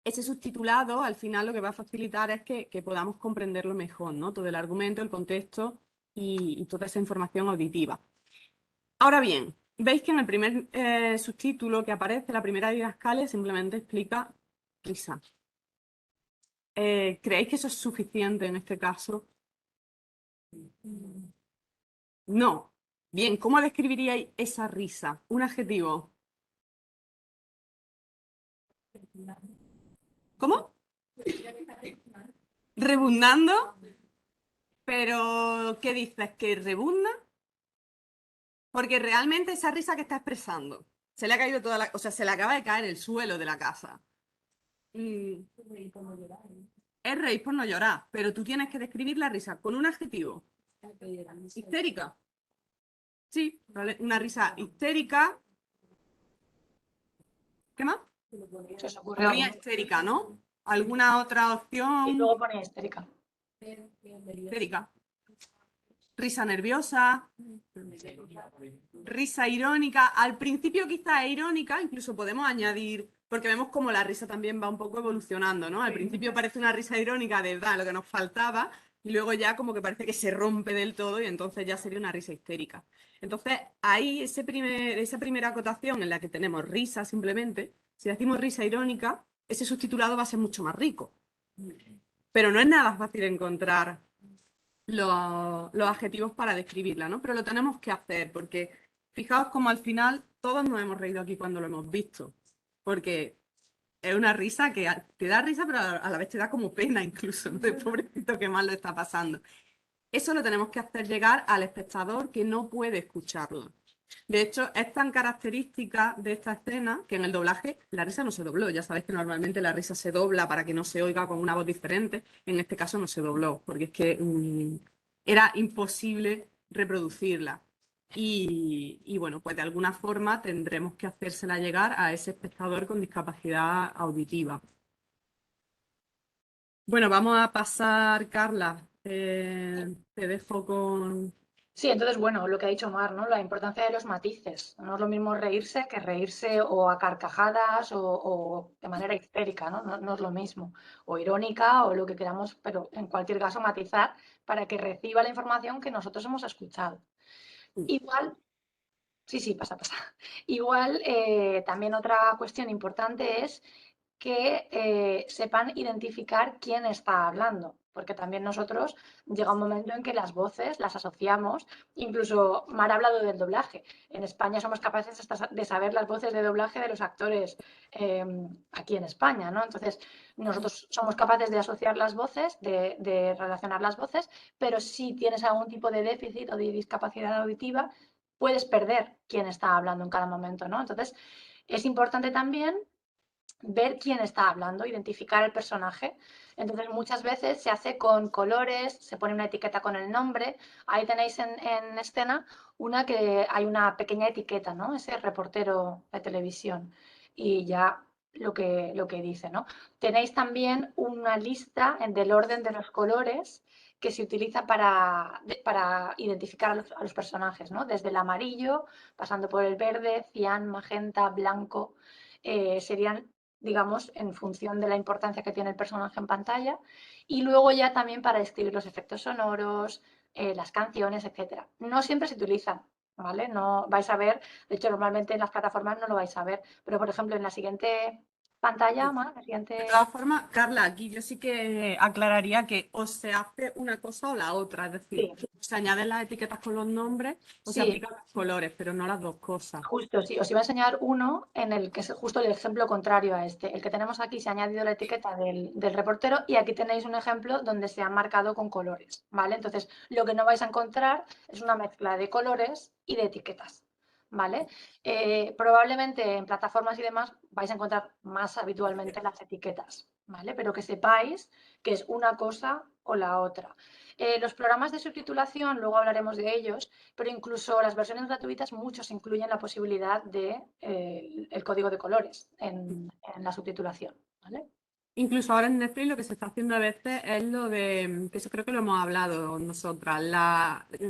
[SPEAKER 1] ese subtitulado al final lo que va a facilitar es que podamos comprenderlo mejor, ¿no? Todo el argumento, el contexto y toda esa información auditiva. Ahora bien, veis que en el primer subtítulo que aparece, la primera didascalia simplemente explica risa. ¿Creéis que eso es suficiente en este caso? No. Bien, ¿cómo describiríais esa risa? Un adjetivo. ¿Cómo? Rebundando. Pero, ¿qué dices? ¿Que rebunda? Porque realmente esa risa que está expresando, se le ha caído toda la... O sea, se le acaba de caer el suelo de la casa. Mm, es reír por no llorar, pero tú tienes que describir la risa con un adjetivo. Histérica. Sí, ¿vale? Una risa histérica. ¿Qué más?
[SPEAKER 3] Se os ocurre
[SPEAKER 1] Ponía
[SPEAKER 3] algo.
[SPEAKER 1] histérica, ¿no? ¿Alguna otra
[SPEAKER 3] Y
[SPEAKER 1] opción?
[SPEAKER 3] luego pone histérica.
[SPEAKER 1] Histérica. Risa nerviosa. Risa irónica. Al principio quizá es irónica, incluso podemos añadir, porque vemos como la risa también va un poco evolucionando, ¿no? Al principio parece una risa irónica de verdad, lo que nos faltaba, y luego ya como que parece que se rompe del todo y entonces ya sería una risa histérica. Entonces, ahí esa primera acotación en la que tenemos risa simplemente, si decimos risa irónica, ese subtitulado va a ser mucho más rico. Pero no es nada fácil encontrar los adjetivos para describirla, ¿no? Pero lo tenemos que hacer porque fijaos como al final todos nos hemos reído aquí cuando lo hemos visto, porque es una risa que te da risa, pero a la vez te da como pena incluso, ¿no? De pobrecito que mal lo está pasando. Eso lo tenemos que hacer llegar al espectador que no puede escucharlo. De hecho, es tan característica de esta escena que en el doblaje la risa no se dobló. Ya sabéis que normalmente la risa se dobla para que no se oiga con una voz diferente. En este caso no se dobló, porque es que era imposible reproducirla. Y bueno, pues de alguna forma tendremos que hacérsela llegar a ese espectador con discapacidad auditiva. Bueno, vamos a pasar, Carla. Te dejo con...
[SPEAKER 3] Sí, entonces, bueno, lo que ha dicho Mar, ¿no? La importancia de los matices. No es lo mismo reírse que reírse o a carcajadas o de manera histérica, ¿no? No es lo mismo. O irónica o lo que queramos, pero en cualquier caso matizar para que reciba la información que nosotros hemos escuchado. Igual, sí, pasa. Igual, también otra cuestión importante es que sepan identificar quién está hablando, porque también nosotros llega un momento en que las voces las asociamos, incluso Mar ha hablado del doblaje. En España somos capaces de saber las voces de doblaje de los actores aquí en España, ¿no? Entonces, nosotros somos capaces de asociar las voces, de relacionar las voces, pero si tienes algún tipo de déficit o de discapacidad auditiva, puedes perder quién está hablando en cada momento, ¿no? Entonces, es importante también ver quién está hablando, identificar el personaje. Entonces, muchas veces se hace con colores, se pone una etiqueta con el nombre. Ahí tenéis en escena una que hay una pequeña etiqueta, ¿no? Ese reportero de televisión. Y ya lo que dice, ¿no? Tenéis también una lista del orden de los colores que se utiliza para identificar a los personajes, ¿no? Desde el amarillo, pasando por el verde, cian, magenta, blanco. Serían digamos, en función de la importancia que tiene el personaje en pantalla. Y luego ya también para describir los efectos sonoros, las canciones, etc. No siempre se utilizan, ¿vale? No vais a ver, de hecho, normalmente en las plataformas no lo vais a ver, pero por ejemplo, en la siguiente pantalla, la
[SPEAKER 1] De
[SPEAKER 3] siguiente...
[SPEAKER 1] todas formas, Carla, aquí yo sí que aclararía que o se hace una cosa o la otra, es decir,
[SPEAKER 3] Sí,
[SPEAKER 1] se añaden las etiquetas con los nombres o se
[SPEAKER 3] sí,
[SPEAKER 1] aplican los colores, pero no las dos cosas.
[SPEAKER 3] justo, sí. Os iba a enseñar uno en el que es justo el ejemplo contrario a este. El que tenemos aquí se ha añadido la etiqueta del reportero y aquí tenéis un ejemplo donde se ha marcado con colores, ¿vale? Entonces, lo que no vais a encontrar es una mezcla de colores y de etiquetas, ¿vale? Probablemente en plataformas y demás vais a encontrar más habitualmente las etiquetas, ¿vale? Pero que sepáis que es una cosa o la otra. Los programas de subtitulación, luego hablaremos de ellos, pero incluso las versiones gratuitas, muchos incluyen la posibilidad de el código de colores en la subtitulación, ¿vale?
[SPEAKER 1] Incluso ahora en Netflix lo que se está haciendo a veces es lo de, que eso creo que lo hemos hablado nosotras,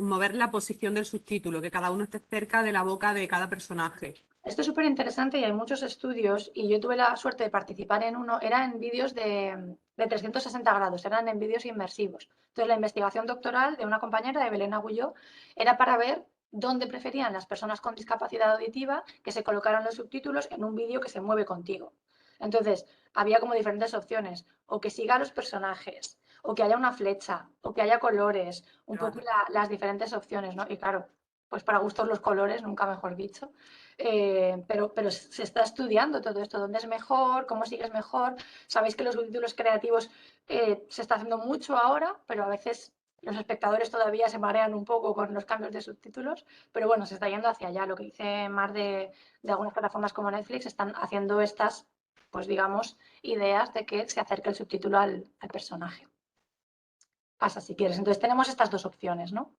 [SPEAKER 1] mover la posición del subtítulo, que cada uno esté cerca de la boca de cada personaje.
[SPEAKER 3] Esto es súper interesante y hay muchos estudios y yo tuve la suerte de participar en uno, era en vídeos de 360 grados, eran en vídeos inmersivos. Entonces la investigación doctoral de una compañera, de Belén Agulló, era para ver dónde preferían las personas con discapacidad auditiva que se colocaran los subtítulos en un vídeo que se mueve contigo. Entonces, había como diferentes opciones, o que siga a los personajes, o que haya una flecha, o que haya colores, un poco las diferentes opciones, ¿no? Y claro, pues para gustos los colores, nunca mejor dicho. Pero se está estudiando todo esto, dónde es mejor, cómo sigues mejor. Sabéis que los subtítulos creativos se está haciendo mucho ahora, pero a veces los espectadores todavía se marean un poco con los cambios de subtítulos, pero bueno, se está yendo hacia allá. Lo que dice más de algunas plataformas como Netflix, están haciendo estas, pues digamos, ideas de que se acerque el subtítulo al personaje. Pasa si quieres. Entonces tenemos estas dos opciones, ¿no?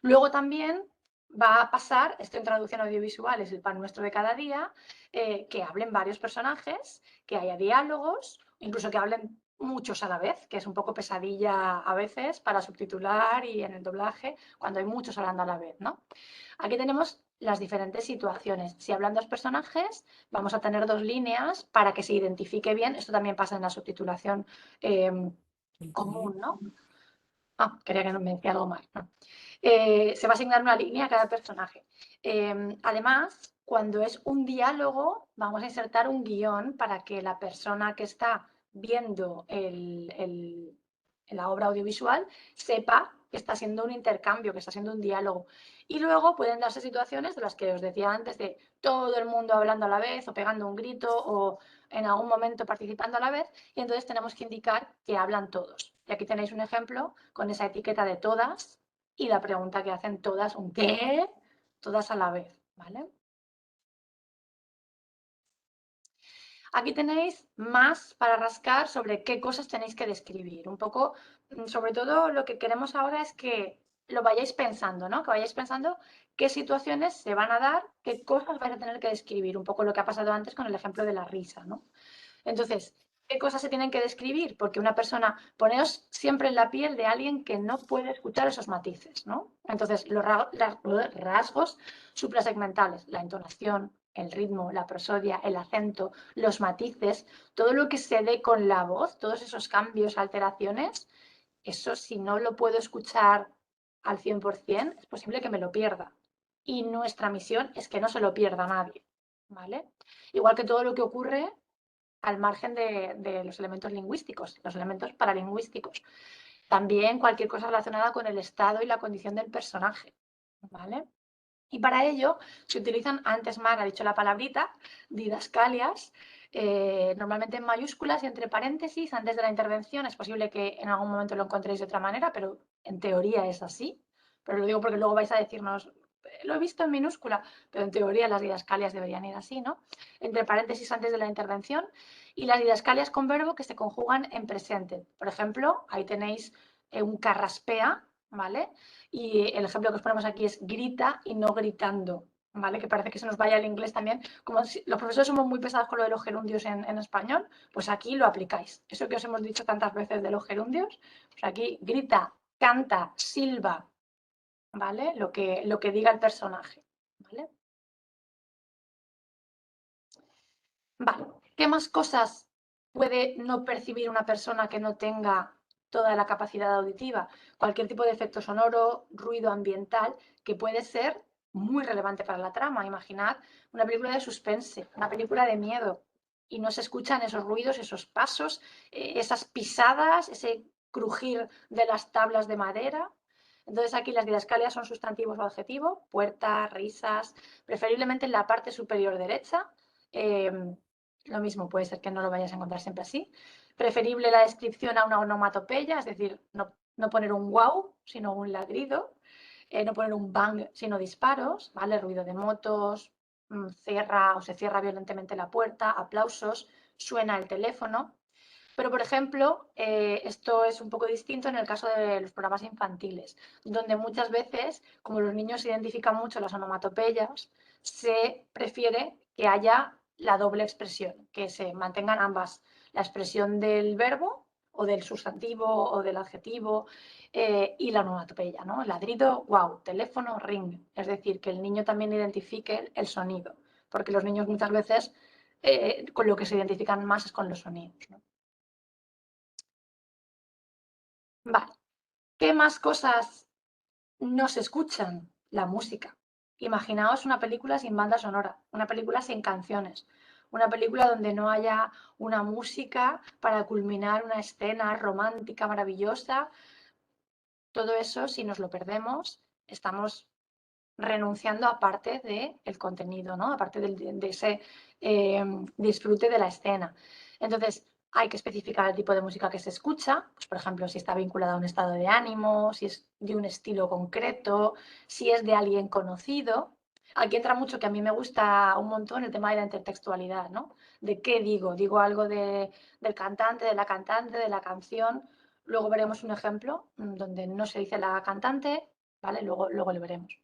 [SPEAKER 3] Luego también va a pasar, esto en traducción audiovisual es el pan nuestro de cada día, que hablen varios personajes, que haya diálogos, incluso que hablen muchos a la vez, que es un poco pesadilla a veces para subtitular y en el doblaje, cuando hay muchos hablando a la vez, ¿no? Aquí tenemos las diferentes situaciones. Si hablan dos personajes, vamos a tener dos líneas para que se identifique bien. Esto también pasa en la subtitulación común, ¿no? Ah, quería que no me decía algo más. No. Se va a asignar una línea a cada personaje. Además, cuando es un diálogo, vamos a insertar un guión para que la persona que está viendo la obra audiovisual sepa que está siendo un intercambio, que está siendo un diálogo. Y luego pueden darse situaciones de las que os decía antes, de todo el mundo hablando a la vez o pegando un grito o en algún momento participando a la vez, y entonces tenemos que indicar que hablan todos. Y aquí tenéis un ejemplo con esa etiqueta de todas y la pregunta que hacen todas, un qué, todas a la vez, ¿vale? Aquí tenéis más para rascar sobre qué cosas tenéis que describir. Un poco, sobre todo lo que queremos ahora es que lo vayáis pensando, ¿no? Que vayáis pensando qué situaciones se van a dar, qué cosas vais a tener que describir. Un poco lo que ha pasado antes con el ejemplo de la risa, ¿no? Entonces, ¿qué cosas se tienen que describir? Porque una persona, poneos siempre en la piel de alguien que no puede escuchar esos matices, ¿no? Entonces, los rasgos suprasegmentales, la entonación, el ritmo, la prosodia, el acento, los matices, todo lo que se dé con la voz, todos esos cambios, alteraciones, eso si no lo puedo escuchar al 100%, es posible que me lo pierda. Y nuestra misión es que no se lo pierda nadie, ¿vale? Igual que todo lo que ocurre al margen de los elementos lingüísticos, los elementos paralingüísticos. También cualquier cosa relacionada con el estado y la condición del personaje, ¿vale? Y para ello se utilizan, antes Mar ha dicho la palabrita, didascalias, normalmente en mayúsculas y entre paréntesis antes de la intervención. Es posible que en algún momento lo encontréis de otra manera, pero en teoría es así. Pero lo digo porque luego vais a decirnos, lo he visto en minúscula, pero en teoría las didascalias deberían ir así, ¿no? Entre paréntesis antes de la intervención y las didascalias con verbo que se conjugan en presente. Por ejemplo, ahí tenéis un carraspea, ¿vale? Y el ejemplo que os ponemos aquí es grita y no gritando, ¿vale? Que parece que se nos vaya el inglés también. Como si los profesores somos muy pesados con lo de los gerundios en español, pues aquí lo aplicáis. Eso que os hemos dicho tantas veces de los gerundios, pues aquí grita, canta, silba, ¿vale? Lo que diga el personaje, ¿vale? Vale. ¿Qué más cosas puede no percibir una persona que no tenga toda la capacidad auditiva? Cualquier tipo de efecto sonoro, ruido ambiental, que puede ser muy relevante para la trama. Imaginad una película de suspense, una película de miedo, y no se escuchan esos ruidos, esos pasos, esas pisadas, ese crujir de las tablas de madera. Entonces aquí las didascalias son sustantivos o adjetivos, puertas, risas, preferiblemente en la parte superior derecha. Lo mismo, puede ser que no lo vayas a encontrar siempre así. Preferible la descripción a una onomatopeya, es decir, no poner un wow, sino un ladrido. No poner un bang, sino disparos, ¿vale? Ruido de motos, cierra o se cierra violentemente la puerta, aplausos, suena el teléfono. Pero, por ejemplo, esto es un poco distinto en el caso de los programas infantiles, donde muchas veces, como los niños identifican mucho las onomatopeyas, se prefiere que haya la doble expresión, que se mantengan ambas, la expresión del verbo o del sustantivo o del adjetivo y la onomatopeya, ¿no? Ladrido, wow, teléfono, ring. Es decir, que el niño también identifique el sonido, porque los niños muchas veces con lo que se identifican más es con los sonidos, ¿no? Vale. ¿Qué más cosas no se escuchan? La música. Imaginaos una película sin banda sonora, una película sin canciones, una película donde no haya una música para culminar una escena romántica maravillosa. Todo eso, si nos lo perdemos, estamos renunciando a parte del contenido, ¿no? Aparte de ese disfrute de la escena. Entonces, hay que especificar el tipo de música que se escucha, pues, por ejemplo, si está vinculada a un estado de ánimo, si es de un estilo concreto, si es de alguien conocido. Aquí entra mucho, que a mí me gusta un montón, el tema de la intertextualidad, ¿no? ¿De qué digo? Digo algo del cantante, de la canción. Luego veremos un ejemplo donde no se dice la cantante, ¿vale? Luego lo veremos.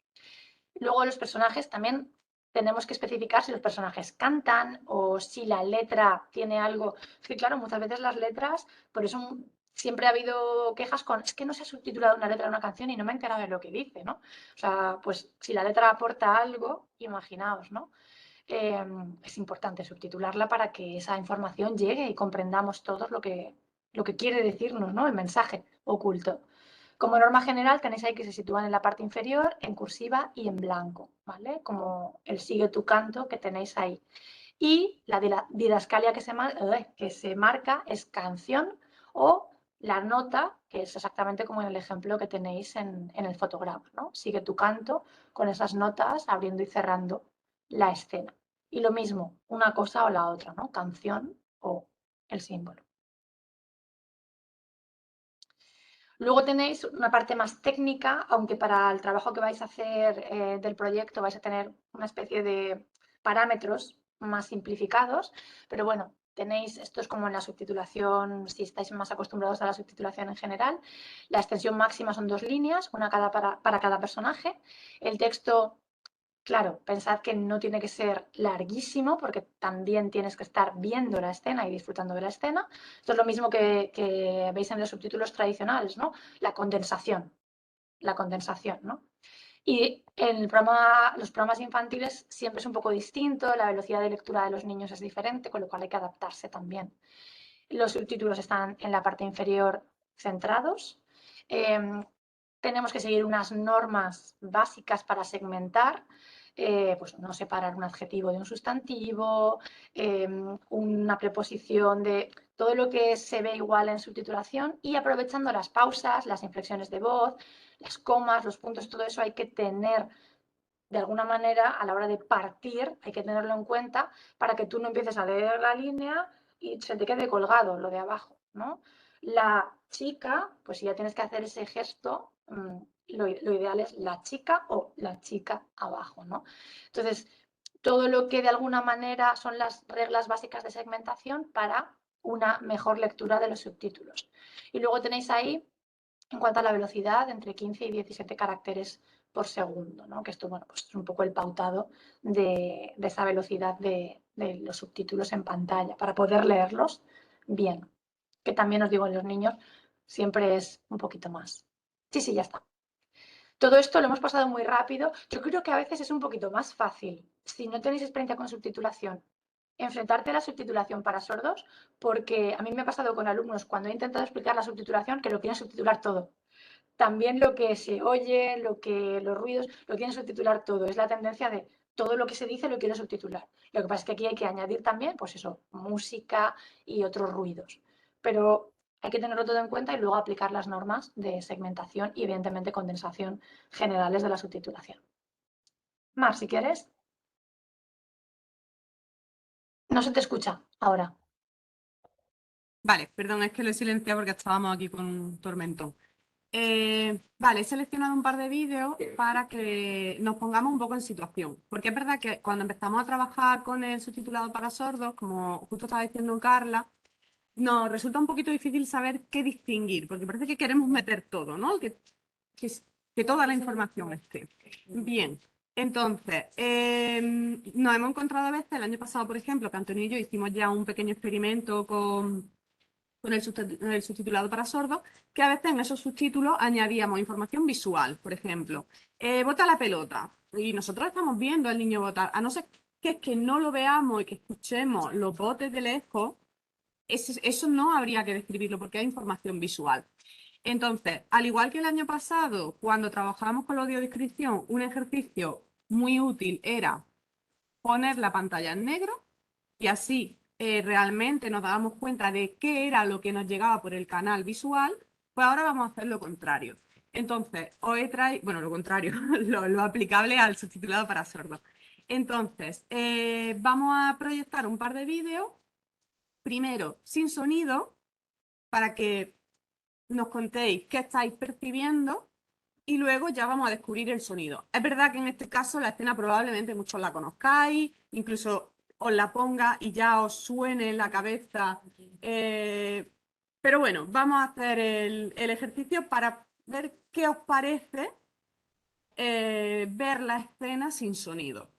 [SPEAKER 3] Luego los personajes también tenemos que especificar si los personajes cantan o si la letra tiene algo. Es que claro, muchas veces las letras, por eso siempre ha habido quejas con, es que no se ha subtitulado una letra de una canción y no me he enterado de lo que dice, ¿no? O sea, pues si la letra aporta algo, imaginaos, ¿no? Es importante subtitularla para que esa información llegue y comprendamos todos lo que quiere decirnos, ¿no? El mensaje oculto. Como norma general tenéis ahí que se sitúan en la parte inferior, en cursiva y en blanco, ¿vale? Como el sigue tu canto que tenéis ahí. Y la didascalia que se marca es canción o la nota, que es exactamente como en el ejemplo que tenéis en el fotograma, ¿no? Sigue tu canto con esas notas abriendo y cerrando la escena. Y lo mismo, una cosa o la otra, ¿no? Canción o el símbolo. Luego tenéis una parte más técnica, aunque para el trabajo que vais a hacer del proyecto vais a tener una especie de parámetros más simplificados, pero bueno, tenéis, esto es como en la subtitulación, si estáis más acostumbrados a la subtitulación en general, la extensión máxima son 2 líneas, una para cada personaje, el texto. Claro, pensad que no tiene que ser larguísimo porque también tienes que estar viendo la escena y disfrutando de la escena. Esto es lo mismo que veis en los subtítulos tradicionales, ¿no? La condensación, ¿no? Y en los programas infantiles siempre es un poco distinto, la velocidad de lectura de los niños es diferente, con lo cual hay que adaptarse también. Los subtítulos están en la parte inferior centrados. Tenemos que seguir unas normas básicas para segmentar, pues no separar un adjetivo de un sustantivo, una preposición de todo lo que se ve igual en subtitulación y aprovechando las pausas, las inflexiones de voz, las comas, los puntos, todo eso hay que tener de alguna manera a la hora de partir, hay que tenerlo en cuenta para que tú no empieces a leer la línea y se te quede colgado lo de abajo, ¿no? La chica, pues si ya tienes que hacer ese gesto, lo ideal es la chica o la chica abajo, ¿no? Entonces, todo lo que de alguna manera son las reglas básicas de segmentación para una mejor lectura de los subtítulos. Y luego tenéis ahí, en cuanto a la velocidad, entre 15 y 17 caracteres por segundo, ¿no? Que esto, bueno, pues es un poco el pautado de esa velocidad de los subtítulos en pantalla para poder leerlos bien. Que también os digo, en los niños siempre es un poquito más. Sí, ya está. Todo esto lo hemos pasado muy rápido. Yo creo que a veces es un poquito más fácil, si no tenéis experiencia con subtitulación, enfrentarte a la subtitulación para sordos, porque a mí me ha pasado con alumnos cuando he intentado explicar la subtitulación que lo quieren subtitular todo. También lo que se oye, los ruidos, lo quieren subtitular todo. Es la tendencia de todo lo que se dice lo quiero subtitular. Lo que pasa es que aquí hay que añadir también, pues eso, música y otros ruidos. Pero hay que tenerlo todo en cuenta y luego aplicar las normas de segmentación y, evidentemente, condensación generales de la subtitulación. Mar, si quieres. No se te escucha ahora.
[SPEAKER 1] Vale, perdón, es que lo he silenciado porque estábamos aquí con un tormentón. Vale, he seleccionado un par de vídeos para que nos pongamos un poco en situación. Porque es verdad que cuando empezamos a trabajar con el subtitulado para sordos, como justo estaba diciendo Carla, nos resulta un poquito difícil saber qué distinguir, porque parece que queremos meter todo, ¿no? Que, que toda la información esté. Bien, entonces, nos hemos encontrado a veces, el año pasado, por ejemplo, que Antonio y yo hicimos ya un pequeño experimento con el subtitulado para sordos, que a veces en esos subtítulos añadíamos información visual, por ejemplo, bota la pelota, y nosotros estamos viendo al niño botar, a no ser que es que no lo veamos y que escuchemos los botes de lejos, eso no habría que describirlo porque hay información visual. Entonces, al igual que el año pasado, cuando trabajábamos con la audiodescripción, un ejercicio muy útil era poner la pantalla en negro y así realmente nos dábamos cuenta de qué era lo que nos llegaba por el canal visual, pues ahora vamos a hacer lo contrario. Entonces, os he traído, bueno, lo contrario, lo aplicable al subtitulado para sordos. Entonces, vamos a proyectar un par de vídeos, primero sin sonido, para que nos contéis qué estáis percibiendo y luego ya vamos a descubrir el sonido. Es verdad que en este caso la escena probablemente muchos la conozcáis, incluso os la ponga y ya os suene en la cabeza. Pero bueno, vamos a hacer el ejercicio para ver qué os parece ver la escena sin sonido.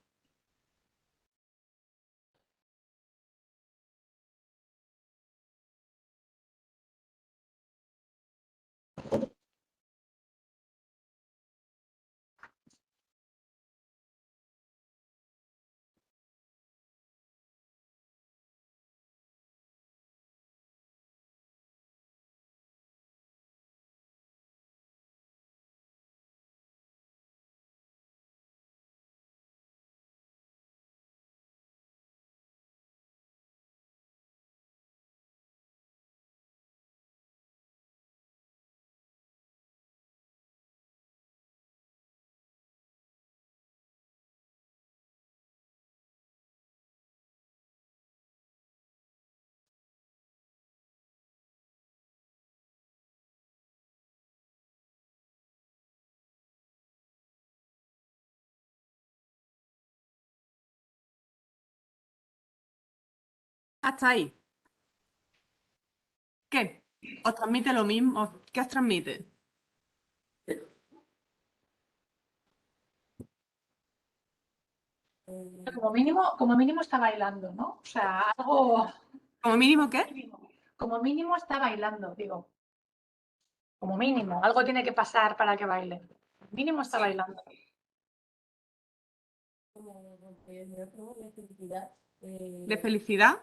[SPEAKER 1] Hasta ahí. ¿Qué? ¿Os transmite lo mismo? ¿Qué os transmite?
[SPEAKER 3] Como mínimo está bailando, ¿no? O sea, algo,
[SPEAKER 1] ¿Como mínimo qué?
[SPEAKER 3] como mínimo está bailando, digo. Como mínimo, algo tiene que pasar para que baile. Mínimo está bailando.
[SPEAKER 1] ¿De felicidad?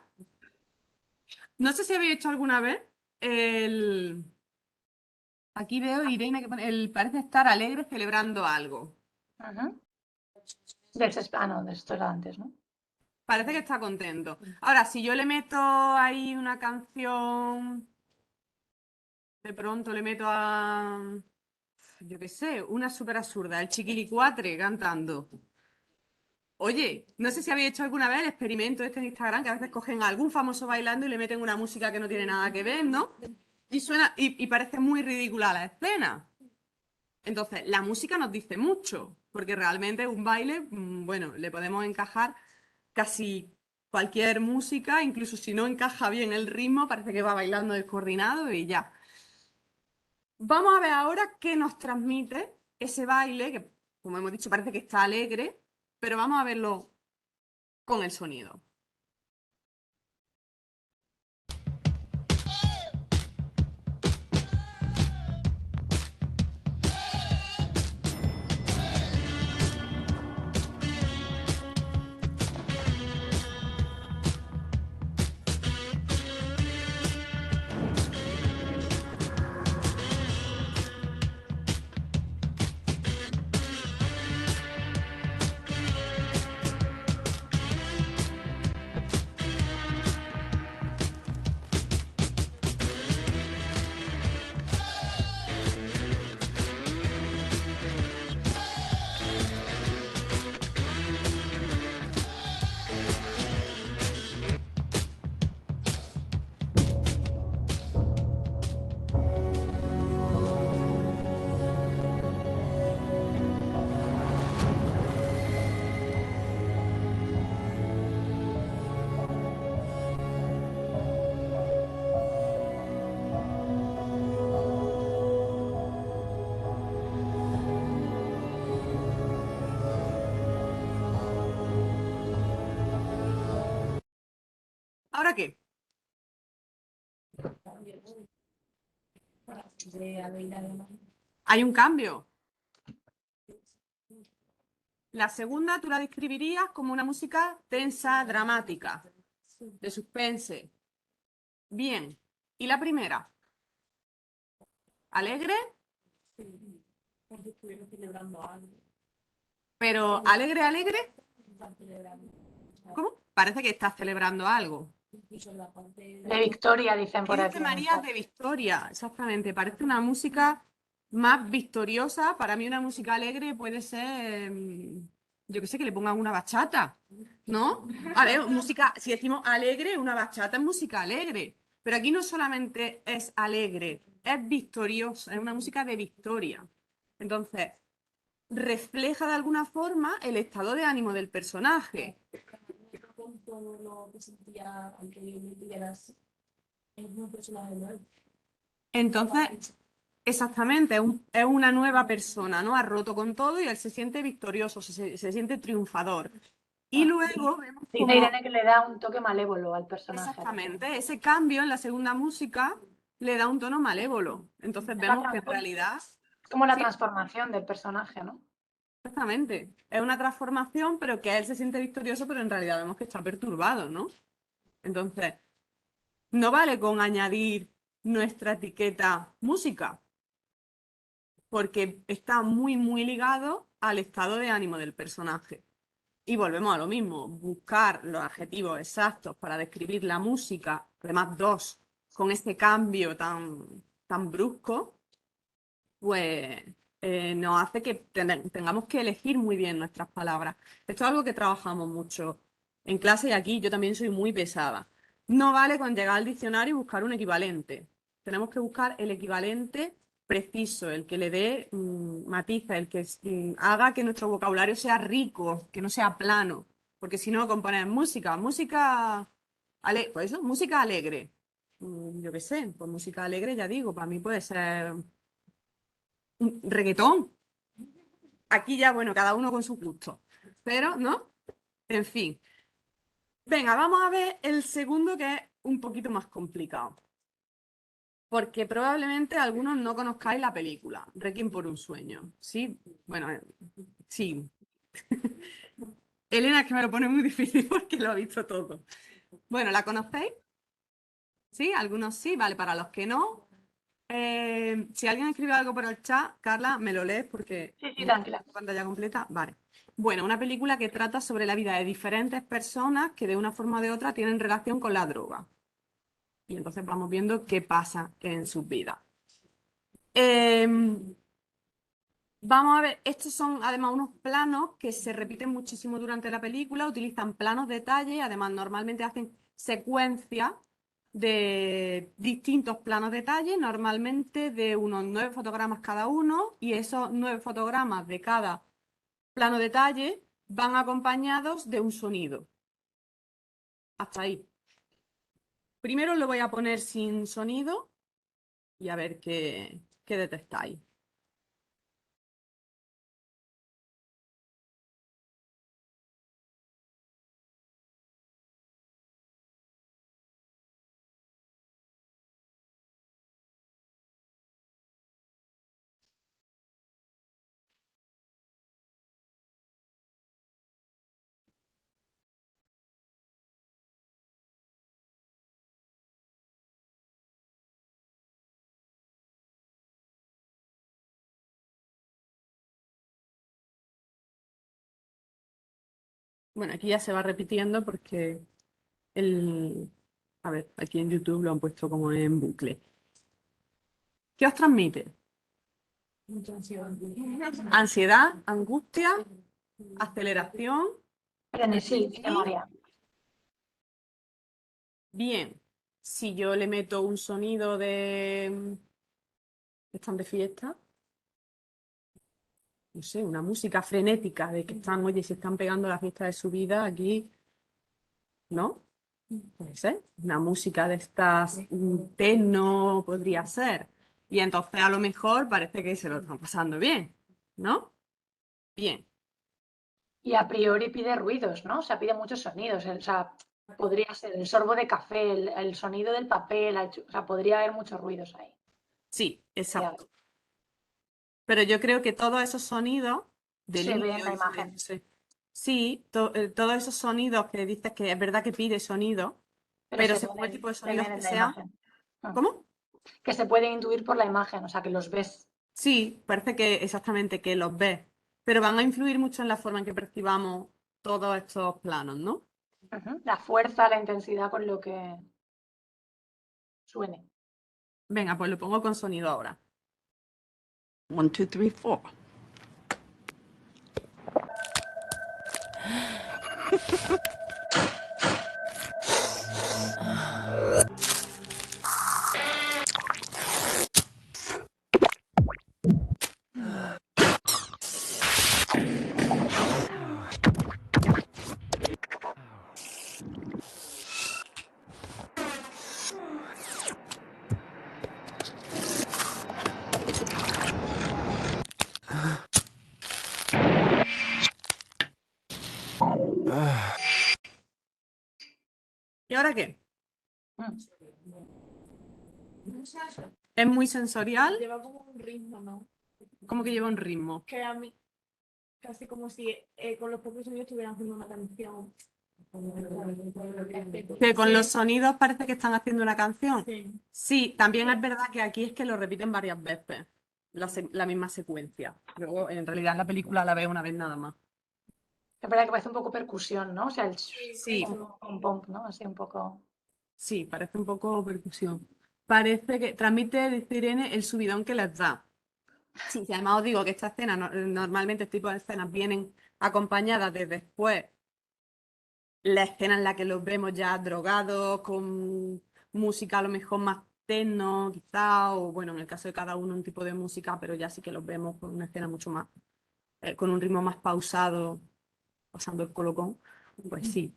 [SPEAKER 1] No sé si habéis hecho alguna vez el... Aquí veo Irene que pone, el parece estar alegre celebrando algo.
[SPEAKER 3] No, de esto era antes, ¿no?
[SPEAKER 1] Parece que está contento. Ahora, si yo le meto ahí una canción, de pronto le meto a, yo qué sé, una súper absurda, el Chiquilicuatre cantando. Oye, no sé si habéis hecho alguna vez el experimento este en Instagram, que a veces cogen a algún famoso bailando y le meten una música que no tiene nada que ver, ¿no? Y suena, y parece muy ridícula la escena. Entonces, la música nos dice mucho, porque realmente un baile, bueno, le podemos encajar casi cualquier música, incluso si no encaja bien el ritmo, parece que va bailando descoordinado y ya. Vamos a ver ahora qué nos transmite ese baile, que como hemos dicho parece que está alegre, pero vamos a verlo con el sonido. ¿Ahora qué? Hay un cambio. La segunda tú la describirías como una música tensa, dramática, de suspense. Bien. ¿Y la primera? ¿Alegre? Pero ¿alegre, alegre? ¿Cómo? Parece que estás celebrando algo.
[SPEAKER 3] De Victoria, dicen por
[SPEAKER 1] 15
[SPEAKER 3] aquí.
[SPEAKER 1] Marías de Victoria, exactamente. Parece una música más victoriosa. Para mí una música alegre puede ser, yo qué sé, que le pongan una bachata, ¿no? A ver, música, si decimos alegre, una bachata es música alegre. Pero aquí no solamente es alegre, es victoriosa, es una música de victoria. Entonces, refleja de alguna forma el estado de ánimo del personaje. Entonces, exactamente, es una nueva persona, ¿no? Ha roto con todo y él se siente victorioso, se siente triunfador. Y luego vemos
[SPEAKER 3] Dice
[SPEAKER 1] como,
[SPEAKER 3] Irene que le da un toque malévolo al personaje.
[SPEAKER 1] exactamente, ese cambio en la segunda música le da un tono malévolo. Entonces vemos que en realidad,
[SPEAKER 3] Es como la
[SPEAKER 1] sí,
[SPEAKER 3] transformación del personaje, ¿no?
[SPEAKER 1] exactamente, es una transformación, pero que él se siente victorioso, pero en realidad vemos que está perturbado, ¿no? Entonces, no vale con añadir nuestra etiqueta música, porque está muy, muy ligado al estado de ánimo del personaje. Y volvemos a lo mismo, buscar los adjetivos exactos para describir la música, además dos, con este cambio tan brusco, pues nos hace que tengamos que elegir muy bien nuestras palabras. Esto es algo que trabajamos mucho en clase y aquí yo también soy muy pesada. No vale con llegar al diccionario y buscar un equivalente. Tenemos que buscar el equivalente preciso, el que le dé matices, el que haga que nuestro vocabulario sea rico, que no sea plano. Porque si no, componer pues eso, música alegre. Yo qué sé, pues música alegre, ya digo, para mí puede ser reggaetón. Aquí ya, bueno, cada uno con su gusto. Pero, ¿no? En fin. Venga, vamos a ver el segundo que es un poquito más complicado. Porque probablemente algunos no conozcáis la película, Requiem por un sueño. ¿Sí? Bueno, sí. Elena, es que me lo pone muy difícil porque lo ha visto todo. Bueno, ¿la conocéis? ¿Sí? Algunos sí, vale, para los que no. Si alguien escribe algo por el chat, Carla, me lo lees porque
[SPEAKER 3] Sí, tranquila.
[SPEAKER 1] pantalla completa. Vale. Bueno, una película que trata sobre la vida de diferentes personas que de una forma o de otra tienen relación con la droga. Y entonces vamos viendo qué pasa en sus vidas. Vamos a ver, estos son además unos planos que se repiten muchísimo durante la película, utilizan planos detalle, además normalmente hacen secuencias de distintos planos detalle, normalmente de unos 9 fotogramas cada uno, y esos 9 fotogramas de cada plano detalle van acompañados de un sonido. Hasta ahí. Primero lo voy a poner sin sonido y a ver qué detectáis. Bueno, aquí ya se va repitiendo porque a ver, aquí en YouTube lo han puesto como en bucle. ¿Qué os transmite? Ansiedad, angustia, aceleración.
[SPEAKER 3] Frenesí, dice María.
[SPEAKER 1] Bien, si yo le meto un sonido de... ¿Están de fiesta? No sé, una música frenética de que están, oye, se están pegando la fiesta de su vida aquí, ¿no? Puede ser. Una música de estas, un techno podría ser. Y entonces a lo mejor parece que se lo están pasando bien, ¿no? Bien.
[SPEAKER 3] Y a priori pide ruidos, ¿no? O sea, pide muchos sonidos. O sea, podría ser el sorbo de café, el sonido del papel, o sea, podría haber muchos ruidos ahí.
[SPEAKER 1] Sí, exacto. Pero yo creo que todos esos sonidos de
[SPEAKER 3] Se ve en
[SPEAKER 1] limpio
[SPEAKER 3] la
[SPEAKER 1] y
[SPEAKER 3] imagen.
[SPEAKER 1] silencio, sí, todos esos sonidos que dices que es verdad que pide sonido, pero
[SPEAKER 3] se
[SPEAKER 1] según el
[SPEAKER 3] ven,
[SPEAKER 1] tipo de
[SPEAKER 3] se
[SPEAKER 1] sonidos
[SPEAKER 3] ven
[SPEAKER 1] que
[SPEAKER 3] en la
[SPEAKER 1] sean.
[SPEAKER 3] imagen.
[SPEAKER 1] ¿Cómo?
[SPEAKER 3] Que se puede intuir por la imagen, o sea, que los ves.
[SPEAKER 1] Sí, parece que exactamente que los ves, pero van a influir mucho en la forma en que percibamos todos estos planos, ¿no?
[SPEAKER 3] La fuerza, la intensidad con lo que suene.
[SPEAKER 1] Venga, pues lo pongo con sonido ahora.
[SPEAKER 7] 1, 2, 3, 4.
[SPEAKER 1] ¿Y ahora qué?
[SPEAKER 3] Mm.
[SPEAKER 1] Es muy sensorial,
[SPEAKER 8] Lleva como un ritmo, ¿no?
[SPEAKER 1] como que lleva un ritmo.
[SPEAKER 8] Que a mí, casi como si con los propios sonidos estuvieran haciendo una canción.
[SPEAKER 1] Que con
[SPEAKER 8] Sí.
[SPEAKER 1] los sonidos parece que están haciendo una canción.
[SPEAKER 8] Sí.
[SPEAKER 1] Sí, también es verdad que aquí es que lo repiten varias veces, la misma secuencia. Luego, en realidad, la película la veo una vez nada más.
[SPEAKER 3] Es verdad que parece un poco percusión, ¿no? O sea, el
[SPEAKER 1] Sí.
[SPEAKER 3] pom, pom, ¿no? Así un poco.
[SPEAKER 1] Sí, parece un poco percusión. Parece que transmite, dice Irene, el subidón que les da. Sí, y además os digo que esta escena, normalmente este tipo de escenas vienen acompañadas de después la escena en la que los vemos ya drogados, con música a lo mejor más techno, quizá, o bueno, en el caso de cada uno un tipo de música, pero ya sí que los vemos con una escena mucho más, con un ritmo más pausado, pasando el colocón. Pues sí.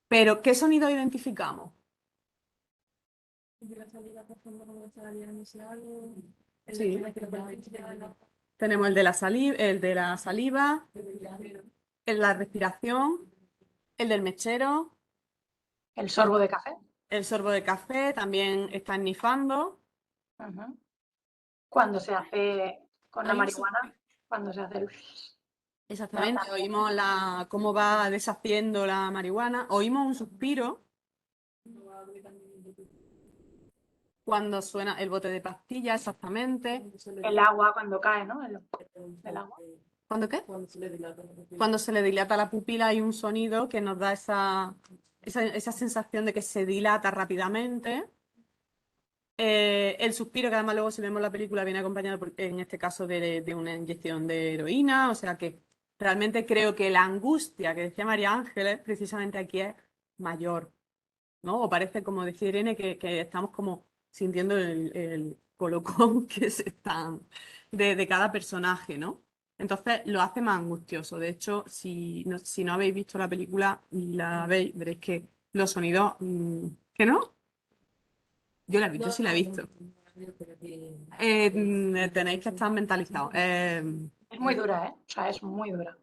[SPEAKER 1] Pero, ¿qué sonido identificamos? Sí. Tenemos el de la saliva, el de la respiración, el del mechero,
[SPEAKER 3] El sorbo de café.
[SPEAKER 1] el sorbo de café, también está nifando.
[SPEAKER 3] Cuando se hace con la
[SPEAKER 1] Hay un
[SPEAKER 3] marihuana, cuando se hace el...
[SPEAKER 1] Exactamente, oímos cómo va deshaciendo la marihuana, oímos un suspiro cuando suena el bote de pastillas, exactamente.
[SPEAKER 3] El agua cuando cae, ¿no? El agua.
[SPEAKER 1] ¿Cuándo qué? Cuando se le dilata la pupila hay un sonido que nos da esa sensación de que se dilata rápidamente. El suspiro, que además luego si vemos la película viene acompañado en este caso de una inyección de heroína, o sea que realmente creo que la angustia que decía María Ángeles precisamente aquí es mayor, ¿no? O parece, como decía Irene, que estamos como sintiendo el colocón que se están de cada personaje, ¿no? Entonces lo hace más angustioso. De hecho, si no habéis visto la película y la veis, veréis que los sonidos... ¿Que no? Yo la he visto, sí la he visto. Tenéis que estar mentalizados.
[SPEAKER 3] Es muy dura, ¿eh? O sea, es muy dura.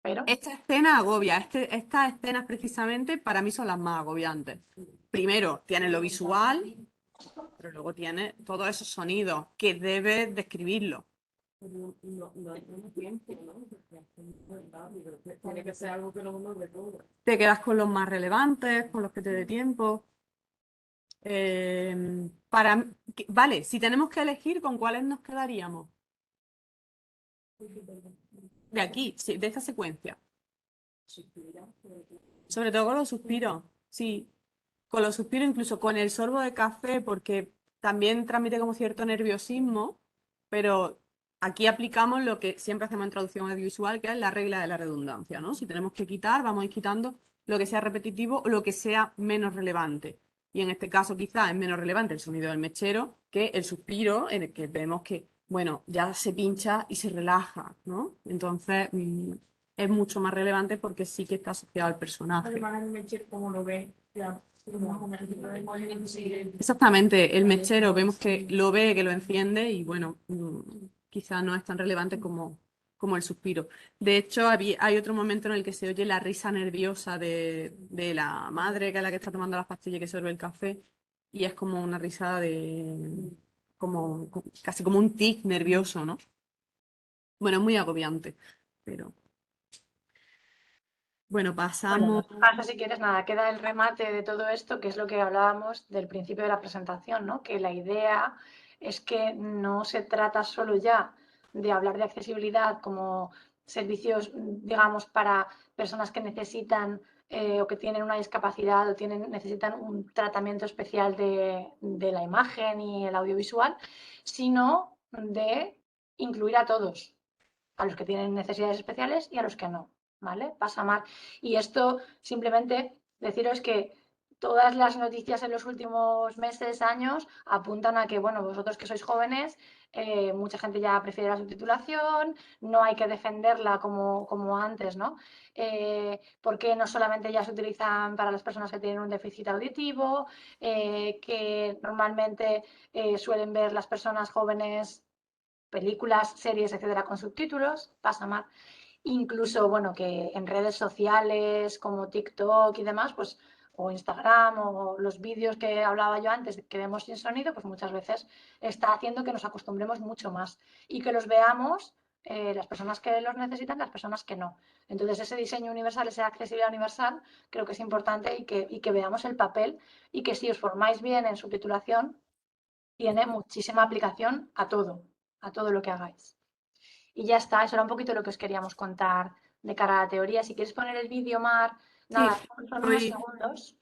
[SPEAKER 3] Pero
[SPEAKER 1] Esta escena agobia. Estas escenas precisamente para mí son las más agobiantes. Primero, tiene lo visual, pero luego tiene todos esos sonidos que debes describirlo.
[SPEAKER 8] Tiene que ser algo que no nos recuerda.
[SPEAKER 1] Te quedas con los más relevantes, con los que te dé tiempo. Vale, si tenemos que elegir, ¿con cuáles nos quedaríamos? De aquí, sí, de esta secuencia. Sobre todo con los suspiros, sí. Con los suspiros, incluso con el sorbo de café, porque también transmite como cierto nerviosismo, pero aquí aplicamos lo que siempre hacemos en traducción audiovisual, que es la regla de la redundancia, ¿no? Si tenemos que quitar, vamos a ir quitando lo que sea repetitivo o lo que sea menos relevante. Y en este caso quizás es menos relevante el sonido del mechero que el suspiro, en el que vemos que, bueno, ya se pincha y se relaja, ¿no? Entonces es mucho más relevante porque sí que está asociado al personaje.
[SPEAKER 8] Además, el mechero, como lo ve, ya, más o menos,
[SPEAKER 1] Exactamente, el mechero vemos que lo ve, que lo enciende y bueno, quizá no es tan relevante como como el suspiro. De hecho, hay otro momento en el que se oye la risa nerviosa de la madre, que es la que está tomando las pastillas y que sorbe el café, y es como una risa casi como un tic nervioso, ¿no? Bueno, es muy agobiante, pero bueno,
[SPEAKER 3] Bueno,
[SPEAKER 1] pasamos.
[SPEAKER 3] paso si quieres, nada, queda el remate de todo esto, que es lo que hablábamos del principio de la presentación, ¿no? Que la idea es que no se trata solo ya de hablar de accesibilidad como servicios, digamos, para personas que necesitan o que tienen una discapacidad o necesitan un tratamiento especial de la imagen y el audiovisual, sino de incluir a todos, a los que tienen necesidades especiales y a los que no, ¿vale? Pasa mal. Y esto simplemente deciros que todas las noticias en los últimos meses, años, apuntan a que, bueno, vosotros que sois jóvenes, mucha gente ya prefiere la subtitulación, no hay que defenderla como antes, ¿no? Porque no solamente ya se utilizan para las personas que tienen un déficit auditivo, que normalmente suelen ver las personas jóvenes películas, series, etcétera, con subtítulos, pasa mal. Incluso, bueno, que en redes sociales como TikTok y demás, pues, o Instagram o los vídeos que hablaba yo antes que vemos sin sonido, pues muchas veces está haciendo que nos acostumbremos mucho más y que los veamos las personas que los necesitan, las personas que no. Entonces, ese diseño universal, esa accesibilidad universal, creo que es importante y que veamos el papel y que si os formáis bien en subtitulación, tiene muchísima aplicación a todo lo que hagáis. Y ya está, eso era un poquito lo que os queríamos contar de cara a la teoría. Si quieres poner el vídeo, Mar, nada, son unos segundos.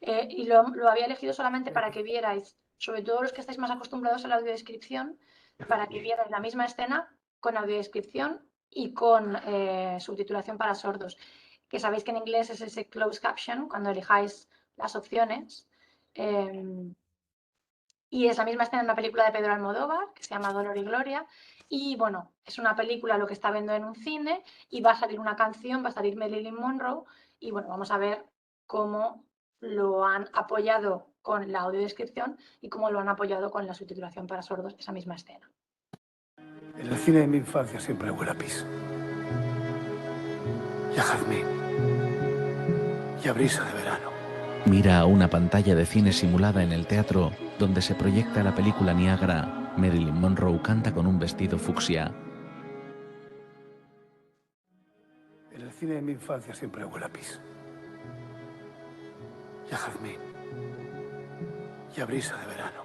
[SPEAKER 3] Y lo había elegido solamente para que vierais, sobre todo los que estáis más acostumbrados a la audiodescripción, para que vierais la misma escena con audiodescripción y con subtitulación para sordos. Que sabéis que en inglés es ese closed caption, cuando elijáis las opciones. Y es la misma escena en una película de Pedro Almodóvar, que se llama Dolor y Gloria. Y bueno, es una película lo que está viendo en un cine y va a salir una canción, va a salir Marilyn Monroe. Y bueno, vamos a ver cómo lo han apoyado con la audiodescripción y cómo lo han apoyado con la subtitulación para sordos, esa misma escena.
[SPEAKER 9] En el cine de mi infancia siempre huele a pis. Y a jazmín. Y a brisa de verano.
[SPEAKER 10] Mira a una pantalla de cine simulada en el teatro donde se proyecta la película Niágara. Marilyn Monroe canta con un vestido fucsia.
[SPEAKER 9] En el cine de mi infancia siempre huele a pis. Y a jazmín. Y a brisa de verano.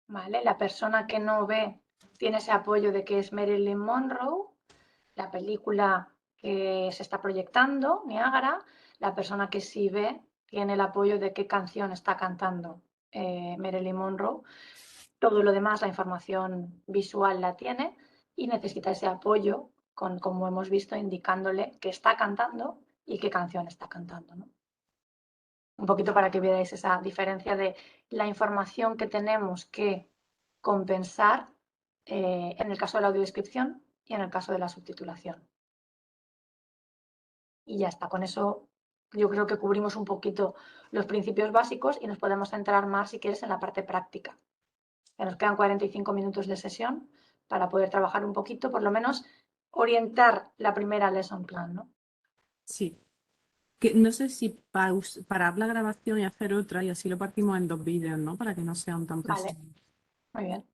[SPEAKER 3] ¿Vale? La persona que no ve tiene ese apoyo de que es Marilyn Monroe, la película que se está proyectando, Niágara. La persona que sí ve tiene el apoyo de qué canción está cantando Marilyn Monroe. Todo lo demás, la información visual la tiene y necesita ese apoyo, como hemos visto, indicándole qué está cantando y qué canción está cantando, ¿no? Un poquito para que veáis esa diferencia de la información que tenemos que compensar en el caso de la audiodescripción y en el caso de la subtitulación. Y ya está, con eso yo creo que cubrimos un poquito los principios básicos y nos podemos centrar más, si quieres, en la parte práctica. Que nos quedan 45 minutos de sesión para poder trabajar un poquito, por lo menos orientar la primera lesson plan, ¿no?
[SPEAKER 1] Sí. Que no sé si parar la grabación y hacer otra y así lo partimos en 2 vídeos, ¿no? Para que no sean tan
[SPEAKER 3] Vale,
[SPEAKER 1] pesados.
[SPEAKER 3] muy bien.